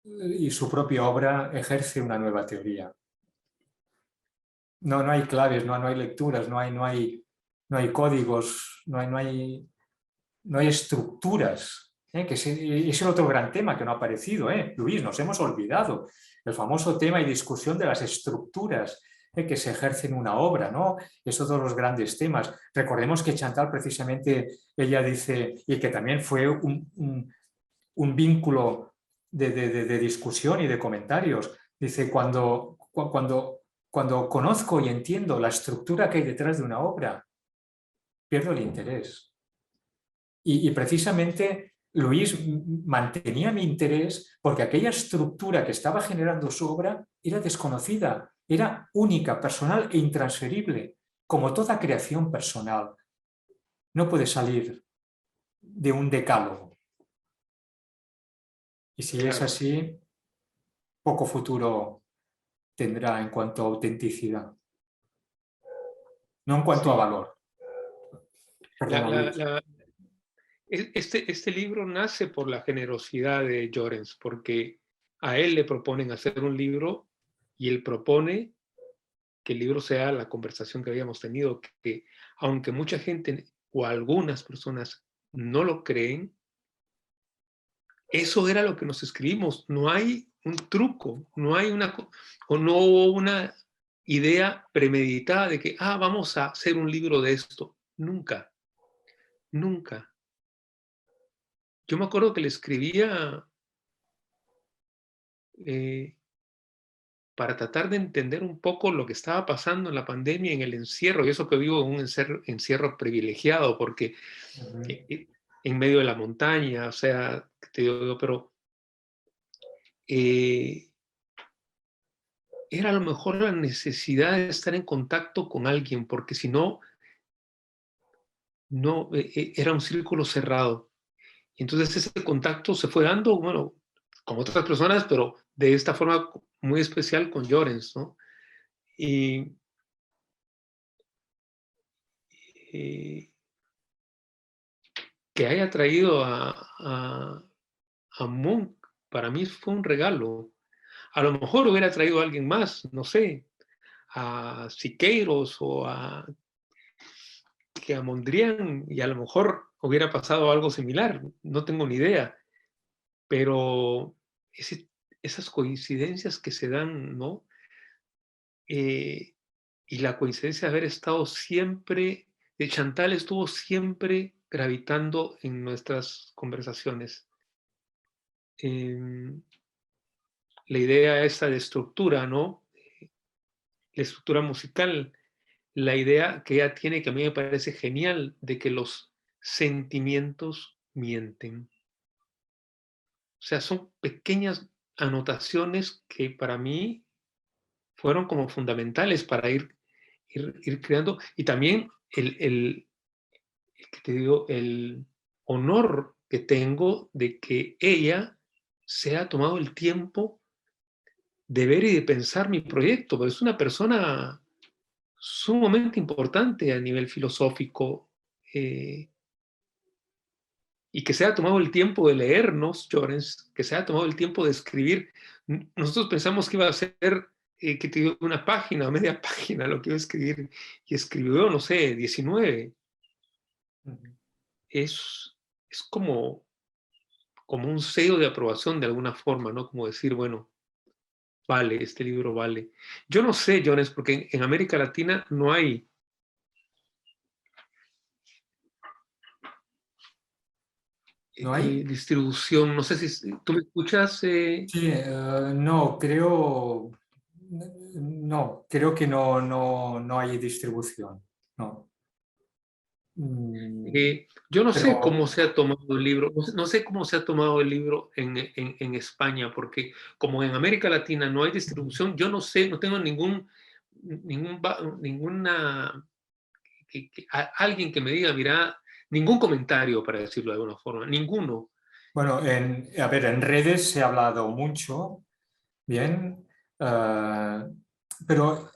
y su propia obra ejerce una nueva teoría. No hay claves, no hay lecturas, no hay códigos, no hay estructuras. Que es el otro gran tema que no ha aparecido. Luis, nos hemos olvidado. El famoso tema y discusión de las estructuras que se ejercen en una obra, ¿no? Es otro de los grandes temas. Recordemos que Chantal precisamente, ella dice, y que también fue un vínculo de discusión y de comentarios, dice, cuando conozco y entiendo la estructura que hay detrás de una obra, pierdo el interés. Y precisamente Luis mantenía mi interés porque aquella estructura que estaba generando su obra era desconocida, era única, personal e intransferible, como toda creación personal. No puede salir de un decálogo. Y si es así, poco futuro tendrá en cuanto a autenticidad, no en cuanto a valor. Perdona, Este libro nace por la generosidad de Llorens, porque a él le proponen hacer un libro y él propone que el libro sea la conversación que habíamos tenido, que aunque mucha gente o algunas personas no lo creen, eso era lo que nos escribimos. No hay un truco, no hubo una idea premeditada de que, vamos a hacer un libro de esto. Nunca, nunca. Yo me acuerdo que le escribía para tratar de entender un poco lo que estaba pasando en la pandemia, en el encierro, y eso que vivo en un encierro privilegiado, porque en medio de la montaña, o sea, te digo, pero era a lo mejor la necesidad de estar en contacto con alguien, porque si no, era un círculo cerrado. Y entonces ese contacto se fue dando, bueno, con otras personas, pero de esta forma muy especial con Llorens, ¿no? Y que haya traído a Monk, para mí fue un regalo. A lo mejor hubiera traído a alguien más, no sé, a Siqueiros o a Mondrian, y a lo mejor hubiera pasado algo similar, no tengo ni idea, pero esas coincidencias que se dan, ¿no? Y la coincidencia de haber estado siempre, de Chantal estuvo siempre gravitando en nuestras conversaciones. La idea esa de estructura, ¿no? La estructura musical, la idea que ella tiene, que a mí me parece genial, de que los sentimientos mienten. O sea, son pequeñas anotaciones que para mí fueron como fundamentales para ir creando. Y también te digo, el honor que tengo de que ella se ha tomado el tiempo de ver y de pensar mi proyecto, pero es una persona sumamente importante a nivel filosófico, y que se ha tomado el tiempo de leernos, Llorens, que se ha tomado el tiempo de escribir. Nosotros pensamos que iba a ser que te digo, una página, media página, lo que iba a escribir, y escribió, no sé, 19. Es como un sello de aprobación de alguna forma, ¿no? Como decir, bueno, vale, este libro vale. Yo no sé, Jones, porque en América Latina no hay distribución. No sé si tú me escuchas. Sí, no, creo que no hay distribución. No. Yo no sé Pero cómo se ha tomado el libro, no sé cómo se ha tomado el libro en España, porque como en América Latina no hay distribución, yo no sé, no tengo ninguna alguien que me diga, mira, ningún comentario, para decirlo de alguna forma, ninguno. Bueno, a ver, en redes se ha hablado mucho, bien, pero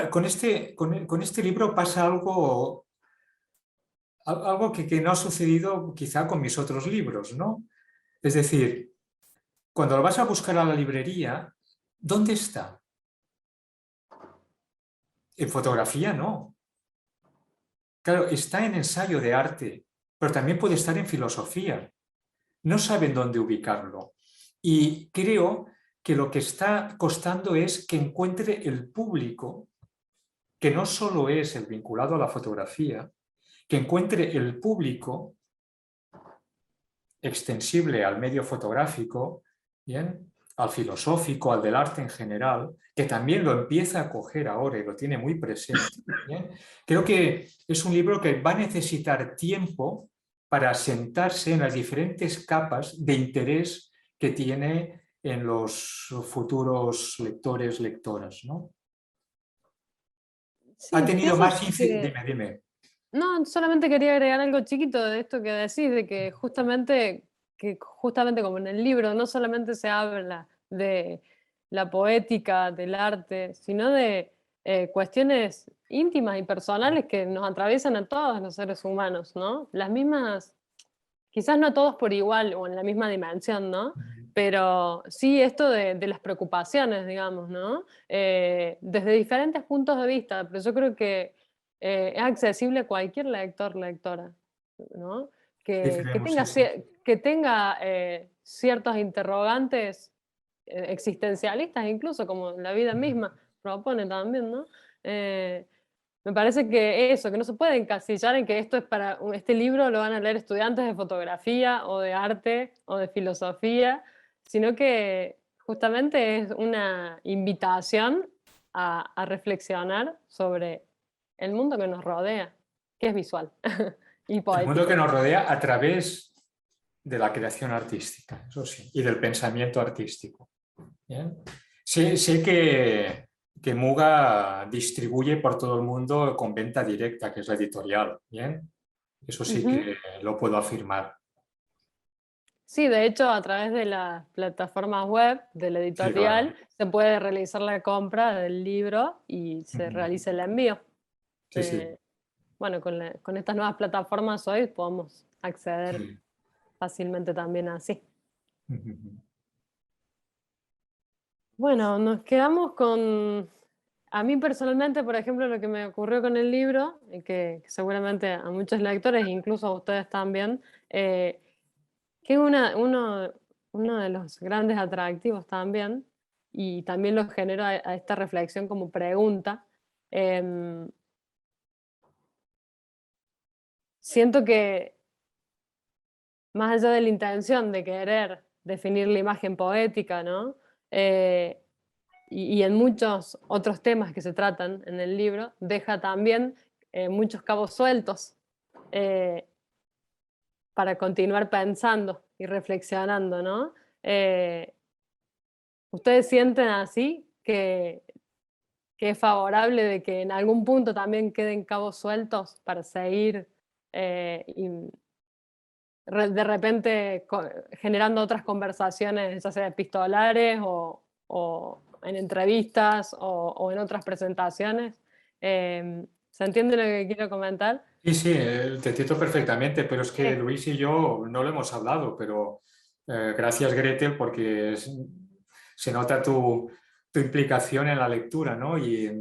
con este libro pasa algo que no ha sucedido quizá con mis otros libros, ¿no? Es decir, cuando lo vas a buscar a la librería, ¿dónde está? En fotografía no. Claro, está en ensayo de arte, pero también puede estar en filosofía. No saben dónde ubicarlo. Y creo que lo que está costando es que encuentre el público, que no solo es el vinculado a la fotografía, que encuentre el público extensible al medio fotográfico, ¿bien? Al filosófico, al del arte en general, que también lo empieza a coger ahora y lo tiene muy presente. ¿Bien? Creo que es un libro que va a necesitar tiempo para sentarse en las diferentes capas de interés que tiene en los futuros lectores, lectoras, ¿no? Ha Sí, tenido pienso más... que... Dime. No, solamente quería agregar algo chiquito de esto que decís, de que justamente como en el libro no solamente se habla de la poética, del arte, sino de cuestiones íntimas y personales que nos atraviesan a todos los seres humanos, ¿no? Las mismas, quizás no a todos por igual o en la misma dimensión, ¿no? Pero sí esto de las preocupaciones, digamos, ¿no? Desde diferentes puntos de vista, pero yo creo que es accesible a cualquier lector, lectora, ¿no? Que Creemos, tenga, sí, sí. que tenga ciertos interrogantes existencialistas, incluso como la vida misma propone también, ¿no? Me parece que eso, que no se puede encasillar en que esto es para, este libro lo van a leer estudiantes de fotografía o de arte o de filosofía, sino que justamente es una invitación a reflexionar sobre el mundo que nos rodea, que es visual y El mundo que poético. nos rodea a través de la creación artística, eso sí, y del pensamiento artístico. ¿Bien? Sé que Muga distribuye por todo el mundo con venta directa, que es la editorial. ¿Bien? Eso sí Ujú. que lo puedo afirmar. Sí, de hecho, a través de las plataformas web de la Sí, claro. editorial se puede realizar la compra del libro y se realiza el envío. Sí, sí. Eh, bueno, con estas nuevas plataformas hoy podemos acceder Sí. fácilmente también así. Bueno, nos quedamos con... A mí personalmente, por ejemplo, lo que me ocurrió con el libro, y que seguramente a muchos lectores, incluso a ustedes también, que es uno de los grandes atractivos también, y también lo genero a esta reflexión como pregunta. em, Siento que más allá de la intención de querer definir la imagen poética, ¿no? Eh, y en muchos otros temas que se tratan en el libro, deja también muchos cabos sueltos eh, para continuar pensando y reflexionando, ¿no? Eh, ¿Ustedes sienten así que es favorable de que en algún punto también queden cabos sueltos para seguir y de repente generando otras conversaciones, ya sea epistolares o en entrevistas o en otras presentaciones? ¿Se entiende lo que quiero comentar? Sí, sí, te entiendo perfectamente, pero es que Sí. Luis y yo no lo hemos hablado, pero gracias Gretel porque se nota tu implicación en la lectura, ¿no? Y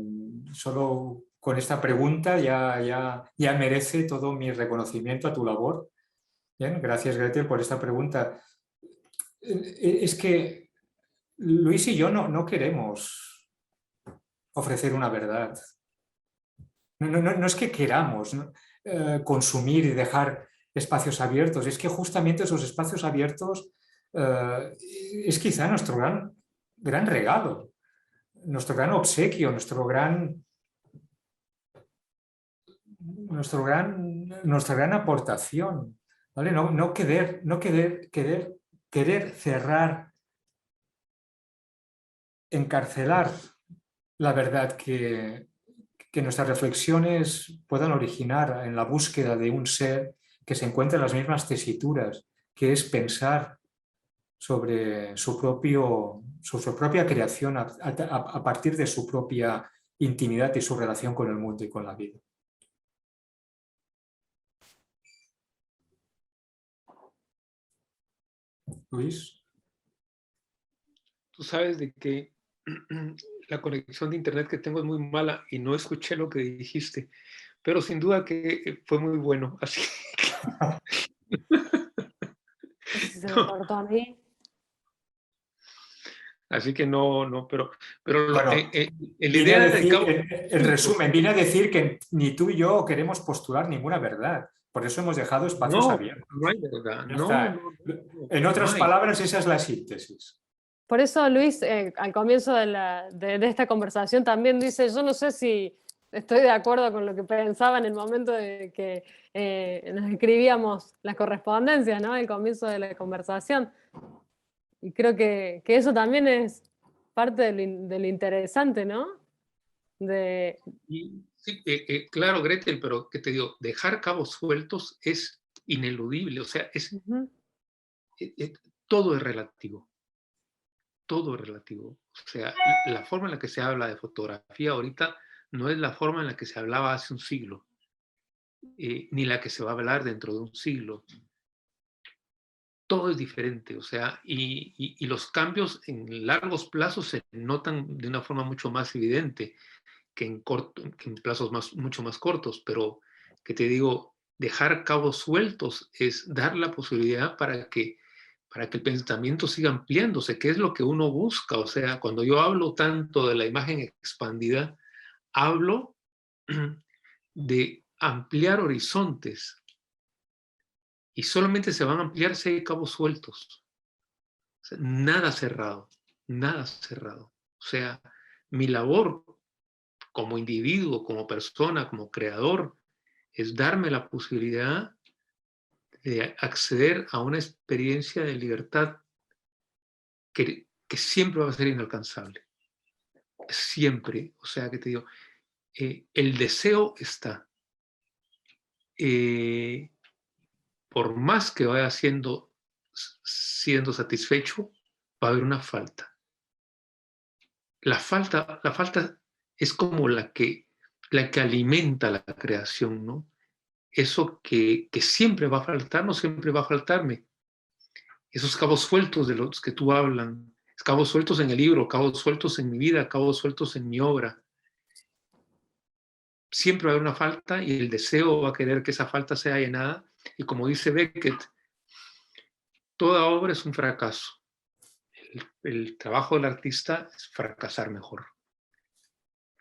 solo con esta pregunta ya merece todo mi reconocimiento a tu labor. Bien, gracias Gretel por esta pregunta. Es que Luis y yo no queremos ofrecer una verdad. No es que queramos, ¿no? Consumir y dejar espacios abiertos, es que justamente esos espacios abiertos es quizá nuestro gran regalo, nuestro gran obsequio, nuestra gran aportación. ¿Vale? No querer cerrar, encarcelar la verdad que que nuestras reflexiones puedan originar en la búsqueda de un ser que se encuentra en las mismas tesituras, que es pensar sobre su propia creación a partir de su propia intimidad y su relación con el mundo y con la vida. Luis. Tú sabes de que la conexión de internet que tengo es muy mala y no escuché lo que dijiste, pero sin duda que fue muy bueno. Así que, No sé si se me no, cortó a mí. así que no, pero Bueno, en la vine a idea de decir, cabo en resumen, vine a decir que ni tú y yo queremos postular ninguna verdad. Por eso hemos dejado espacios abiertos. no hay verdad, Ya está. En no otras hay. palabras, esa es la síntesis. Por eso Luis, al comienzo de esta conversación también dice, yo no sé si estoy de acuerdo con lo que pensaba en el momento de que nos escribíamos las correspondencias, ¿no? Al comienzo de la conversación. Y creo que eso también es parte de lo interesante, ¿no? De, Y, sí, claro, Gretel, pero que te digo, dejar cabos sueltos es ineludible, o sea, Ujú. eh, eh, todo es relativo, todo es relativo. O sea, la forma en la que se habla de fotografía ahorita no es la forma en la que se hablaba hace un siglo, ni la que se va a hablar dentro de un siglo. Todo es diferente, o sea, y los cambios en largos plazos se notan de una forma mucho más evidente que en plazos mucho más cortos, pero que te digo, dejar cabos sueltos es dar la posibilidad para que el pensamiento siga ampliándose, que es lo que uno busca. O sea, cuando yo hablo tanto de la imagen expandida, hablo de ampliar horizontes y solamente se van a ampliar si hay cabos sueltos. O sea, nada cerrado, nada cerrado. O sea, mi labor como individuo, como persona, como creador, es darme la posibilidad de acceder a una experiencia de libertad que siempre va a ser inalcanzable. Siempre. O sea, que te digo, el deseo está. Por más que vaya siendo satisfecho, va a haber una falta. La falta es como la que alimenta la creación, ¿no? Eso que siempre va a faltar, no siempre va a faltarme. Esos cabos sueltos de los que tú hablan, cabos sueltos en el libro, cabos sueltos en mi vida, cabos sueltos en mi obra. Siempre va a haber una falta y el deseo va a querer que esa falta sea llenada. Y como dice Beckett, toda obra es un fracaso. El trabajo del artista es fracasar mejor.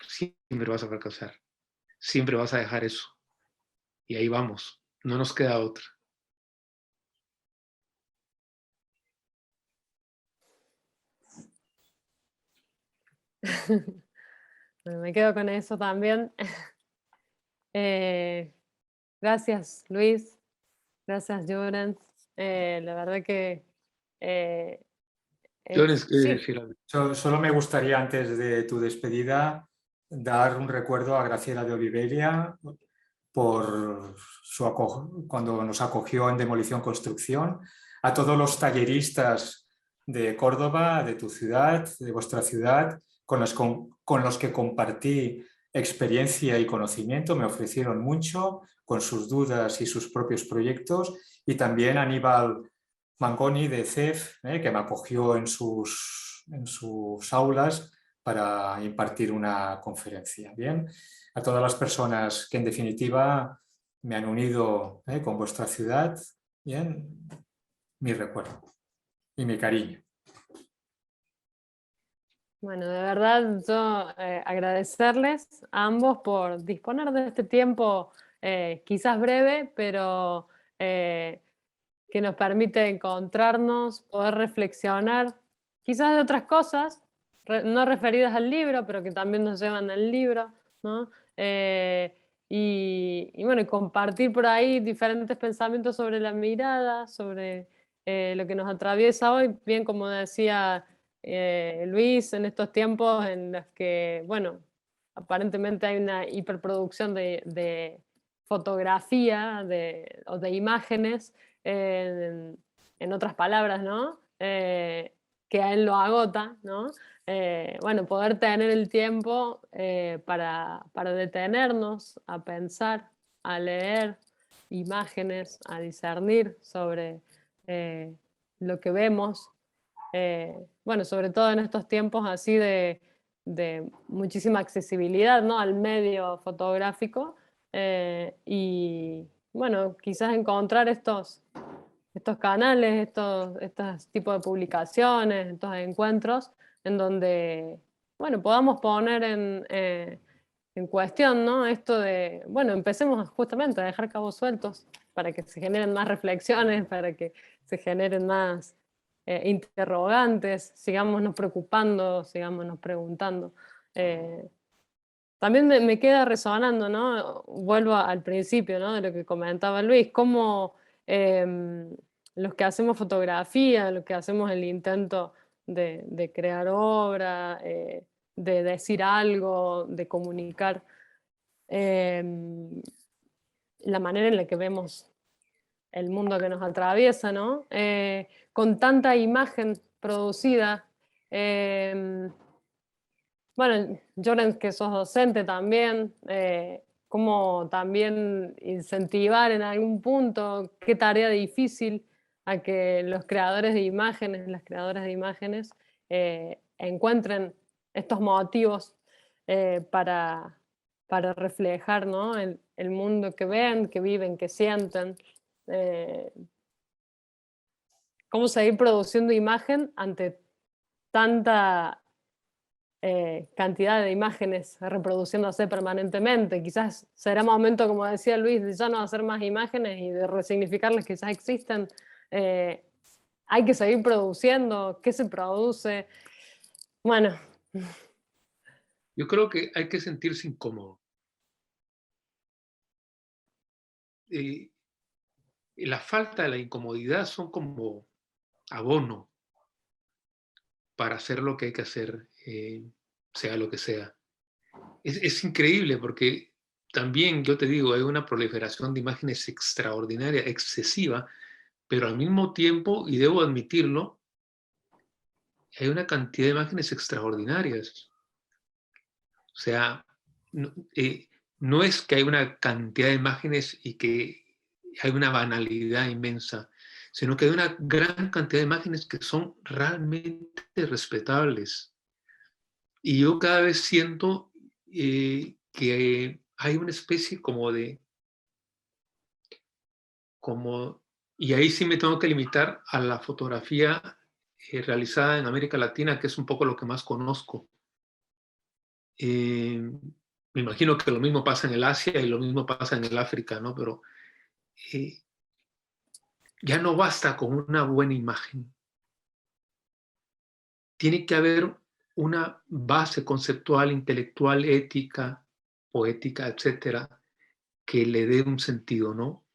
Siempre vas a fracasar. Siempre vas a dejar eso. Y ahí vamos. No nos queda otra. Bueno, me quedo con eso también. Gracias, Luis. Gracias, Llorens. La verdad que Tienes que sí. decir algo. Solo me gustaría, antes de tu despedida, dar un recuerdo a Graciela de Oliveira por cuando nos acogió en Demolición Construcción, a todos los talleristas de Córdoba, de tu ciudad, de vuestra ciudad, con los que compartí experiencia y conocimiento, me ofrecieron mucho con sus dudas y sus propios proyectos, y también a Aníbal Mangoni de CEF, que me acogió en sus aulas para impartir una conferencia. Bien, a todas las personas que en definitiva me han unido con vuestra ciudad, bien, mi recuerdo y mi cariño. Bueno, de verdad yo agradecerles a ambos por disponer de este tiempo quizás breve, pero que nos permite encontrarnos, poder reflexionar quizás de otras cosas, no referidas al libro, pero que también nos llevan al libro, ¿no? Y bueno, y compartir por ahí diferentes pensamientos sobre la mirada, sobre lo que nos atraviesa hoy, bien como decía Luis, en estos tiempos en los que, bueno, aparentemente hay una hiperproducción de fotografía o de imágenes, en otras palabras, ¿no? Que a él lo agota, ¿no? Bueno, poder tener el tiempo para detenernos, a pensar, a leer imágenes, a discernir sobre lo que vemos. Bueno, sobre todo en estos tiempos así de muchísima accesibilidad, ¿no? Al medio fotográfico, y bueno, quizás encontrar estos canales, estos tipos de publicaciones, estos encuentros en donde, bueno, podamos poner en cuestión, ¿no? Esto de, bueno, empecemos justamente a dejar cabos sueltos para que se generen más reflexiones, para que se generen más interrogantes, sigámonos preocupando, sigámonos preguntando. También me queda resonando, ¿no? Vuelvo al principio, ¿no? De lo que comentaba Luis, cómo los que hacemos fotografía, los que hacemos el intento de crear obra, de decir algo, de comunicar, la manera en la que vemos el mundo que nos atraviesa, ¿no? Con tanta imagen producida. Bueno, Jordan, que sos docente también, cómo también incentivar en algún punto, qué tarea difícil a que los creadores de imágenes, las creadoras de imágenes, encuentren estos motivos para reflejar, ¿no? El mundo que ven, que viven, que sienten. eh, Cómo seguir produciendo imagen ante tanta cantidad de imágenes reproduciéndose permanentemente. Quizás será momento, como decía Luis, de ya no hacer más imágenes y de resignificar las que ya existen. Hay que seguir produciendo. ¿Qué se produce? Bueno. Yo creo que hay que sentirse incómodo. La falta de la incomodidad son como abono para hacer lo que hay que hacer, sea lo que sea. Es increíble porque también, yo te digo, hay una proliferación de imágenes extraordinaria, excesiva, pero al mismo tiempo, y debo admitirlo, hay una cantidad de imágenes extraordinarias. O sea, no es que hay una cantidad de imágenes y que hay una banalidad inmensa, sino que hay una gran cantidad de imágenes que son realmente respetables. Y yo cada vez siento que hay una especie y ahí sí me tengo que limitar a la fotografía realizada en América Latina, que es un poco lo que más conozco. Me imagino que lo mismo pasa en el Asia y lo mismo pasa en el África, ¿no? Pero ya no basta con una buena imagen. Tiene que haber una base conceptual, intelectual, ética, poética, etcétera, que le dé un sentido, ¿no?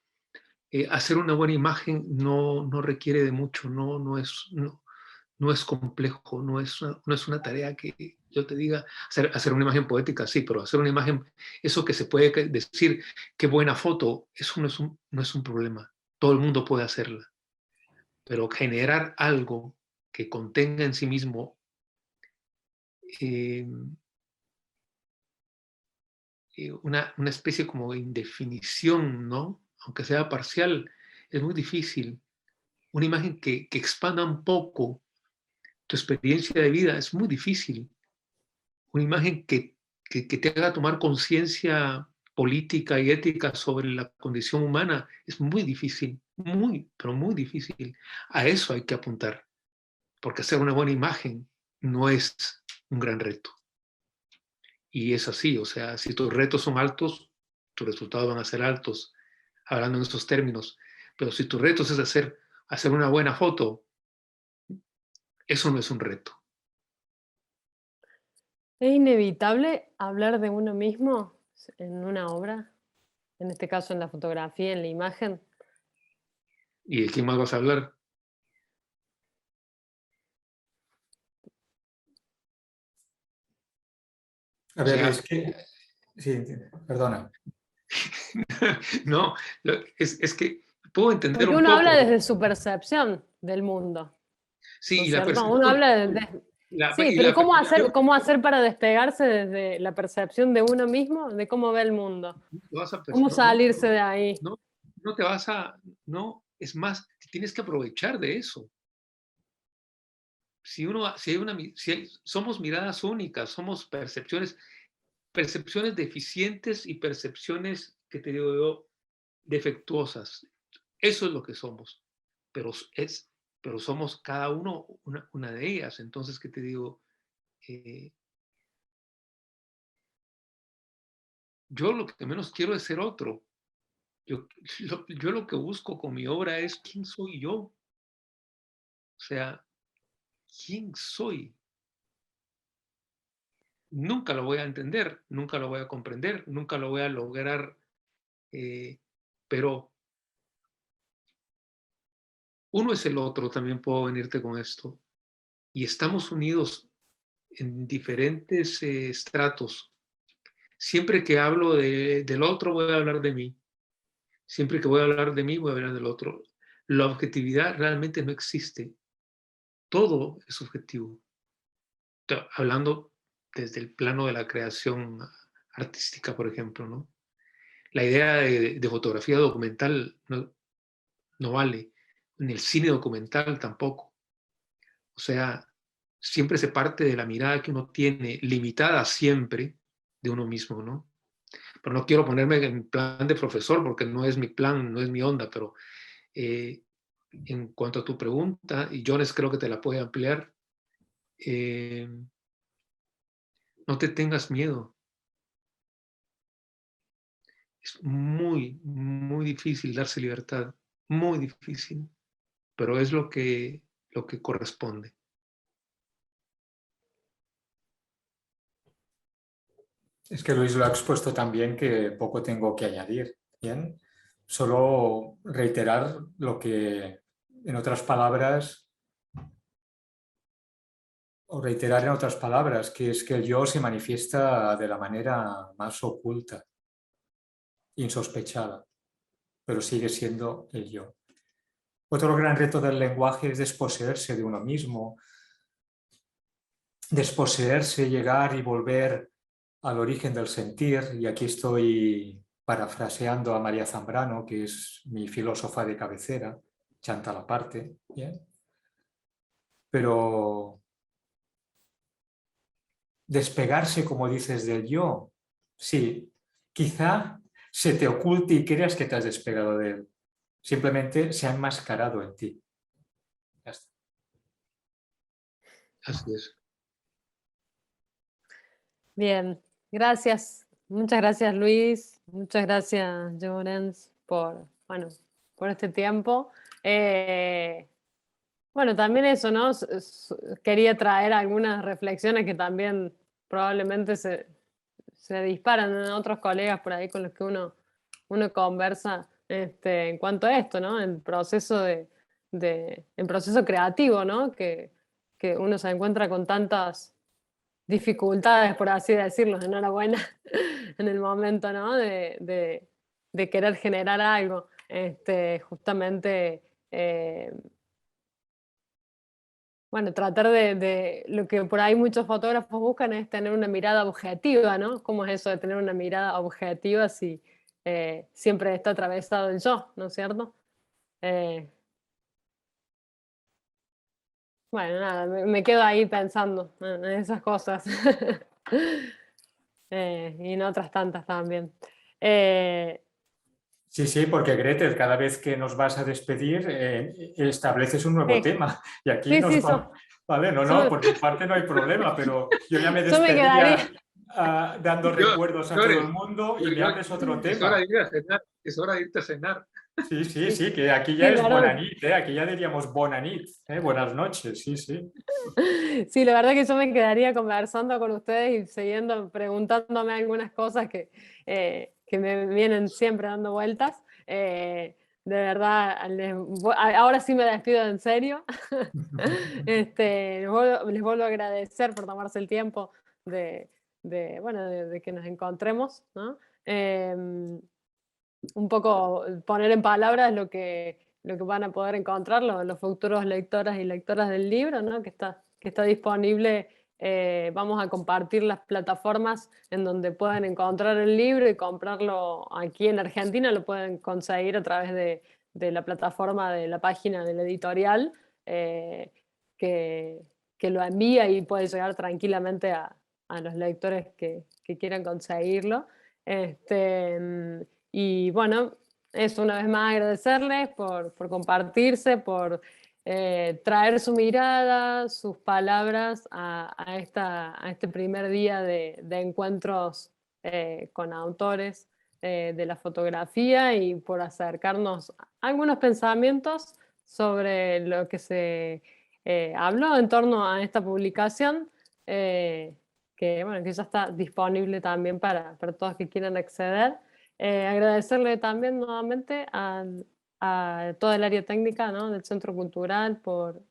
Hacer una buena imagen no requiere de mucho, no es complejo, no es una tarea que yo te diga, hacer una imagen poética, sí, pero hacer una imagen, eso que se puede decir, qué buena foto, eso no es un problema. Todo el mundo puede hacerla. Pero generar algo que contenga en sí mismo eh, una especie como de indefinición, ¿no? Aunque sea parcial, es muy difícil. Una imagen que expanda un poco tu experiencia de vida es muy difícil. Una imagen que te haga tomar conciencia política y ética sobre la condición humana es muy difícil, muy, pero muy difícil. A eso hay que apuntar, porque hacer una buena imagen no es un gran reto. Y es así, o sea, si tus retos son altos, tus resultados van a ser altos, hablando en estos términos. Pero si tus retos es hacer una buena foto, eso no es un reto. ¿Es inevitable hablar de uno mismo en una obra? En este caso en la fotografía, en la imagen. ¿Y de quién más vas a hablar? A ver, es que... Sí, perdona. No, es que puedo entender Porque un uno habla poco. desde su percepción del mundo, ¿no Sí, es y la cierto? Uno percepción. habla sí, Y pero la percepción ¿cómo hacer para despegarse desde la percepción de uno mismo, de cómo ve el mundo? ¿Cómo salirse de ahí? no, no te vas a. No, es más, tienes que aprovechar de eso. Somos miradas únicas, somos percepciones deficientes y percepciones que te digo yo, defectuosas. Eso es lo que somos, pero, pero somos cada uno una de ellas. Entonces, ¿qué te digo? Eh, yo lo que menos quiero es ser otro. Yo, yo lo que busco con mi obra es quién soy yo. O sea, ¿quién soy? Nunca lo voy a entender, nunca lo voy a comprender, nunca lo voy a lograr, pero uno es el otro, también puedo venirte con esto. Y estamos unidos en diferentes estratos. Siempre que hablo del otro, voy a hablar de mí. Siempre que voy a hablar de mí, voy a hablar del otro. La objetividad realmente no existe. Todo es subjetivo. Hablando desde el plano de la creación artística, por ejemplo, ¿no? La idea de fotografía documental no vale, ni el cine documental tampoco. O sea, siempre se parte de la mirada que uno tiene, limitada siempre, de uno mismo, ¿no? Pero no quiero ponerme en plan de profesor porque no es mi plan, no es mi onda, pero en cuanto a tu pregunta, y Jones creo que te la puede ampliar, no te tengas miedo. Es muy, muy difícil darse libertad, muy difícil, pero es lo que corresponde. Es que Luis lo ha expuesto también, que poco tengo que añadir. Bien, solo reiterar lo que, en otras palabras, o reiterar en otras palabras, que es que el yo se manifiesta de la manera más oculta, insospechada, pero sigue siendo el yo. Otro gran reto del lenguaje es desposeerse de uno mismo, desposeerse, llegar y volver al origen del sentir, y aquí estoy parafraseando a María Zambrano, que es mi filósofa de cabecera, Chantal aparte, ¿bien? Pero despegarse, como dices, del yo, sí, quizá se te oculte y creas que te has despegado de él, simplemente se ha enmascarado en ti. Ya está. Así es. Bien, gracias. Muchas gracias, Luis. Muchas gracias, Llorens, bueno, por este tiempo. Bueno, también eso, ¿no? Quería traer algunas reflexiones que también probablemente se disparan en otros colegas por ahí con los que uno conversa en cuanto a esto, ¿no? El proceso el proceso creativo, ¿no? Que uno se encuentra con tantas dificultades, por así decirlo, enhorabuena, en el momento, ¿no? De querer generar algo. Justamente, bueno, tratar de lo que por ahí muchos fotógrafos buscan es tener una mirada objetiva, ¿no? ¿Cómo es eso de tener una mirada objetiva si siempre está atravesado el yo, ¿no es cierto? Eh, bueno, nada, me quedo ahí pensando en esas cosas. Y en otras tantas también. Sí, sí, porque Gretel, cada vez que nos vas a despedir, estableces un nuevo Sí, tema. Y aquí sí, nos sí, vamos. Vale, no, por mi parte no hay problema, pero yo ya me yo me quedaría. despedía dando recuerdos a todo el mundo y me abres otro Es hora tema. de ir a cenar, es hora de irte a cenar. Sí, sí, Sí, sí, que aquí ya sí, es la verdad, bonanit, aquí ya diríamos bonanit, buenas noches, sí, sí. sí, la verdad que yo me quedaría conversando con ustedes y siguiendo preguntándome algunas cosas que me vienen siempre dando vueltas. De verdad, ahora sí me despido en serio. Les vuelvo a agradecer por tomarse el tiempo bueno, de que nos encontremos, ¿no? Un poco poner en palabras lo que van a poder encontrar los futuros lectoras y lectoras del libro, ¿no? Que está disponible. Vamos a compartir las plataformas en donde pueden encontrar el libro y comprarlo aquí en Argentina. Lo pueden conseguir a través de la plataforma de la página de la editorial, que lo envía y puede llegar tranquilamente a los lectores que quieran conseguirlo. Y bueno, eso, una vez más agradecerles por compartirse, por traer su mirada, sus palabras a este primer día de encuentros con autores de la fotografía, y por acercarnos a algunos pensamientos sobre lo que se habló en torno a esta publicación, que, bueno, que ya está disponible también para todos que quieran acceder. Agradecerle también nuevamente a toda el área técnica, ¿no?, del Centro Cultural por,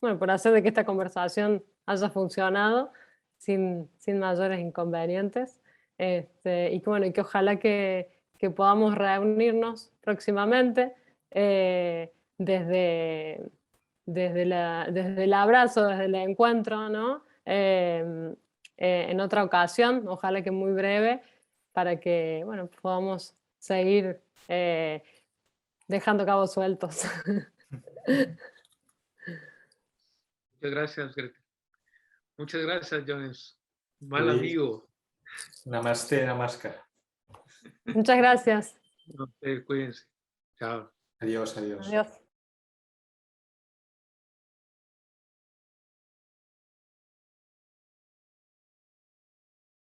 bueno, por hacer de que esta conversación haya funcionado sin mayores inconvenientes. Y que, bueno, y que ojalá que podamos reunirnos próximamente, desde el abrazo, desde el encuentro, ¿no? En otra ocasión, ojalá que muy breve, para que, bueno, podamos seguir dejando cabos sueltos. Muchas gracias, Greta. Muchas gracias, Jones. Mal Luis. amigo. Namaste, namaskar. Muchas gracias. No, cuídense. Chao. Adiós, adiós. Adiós.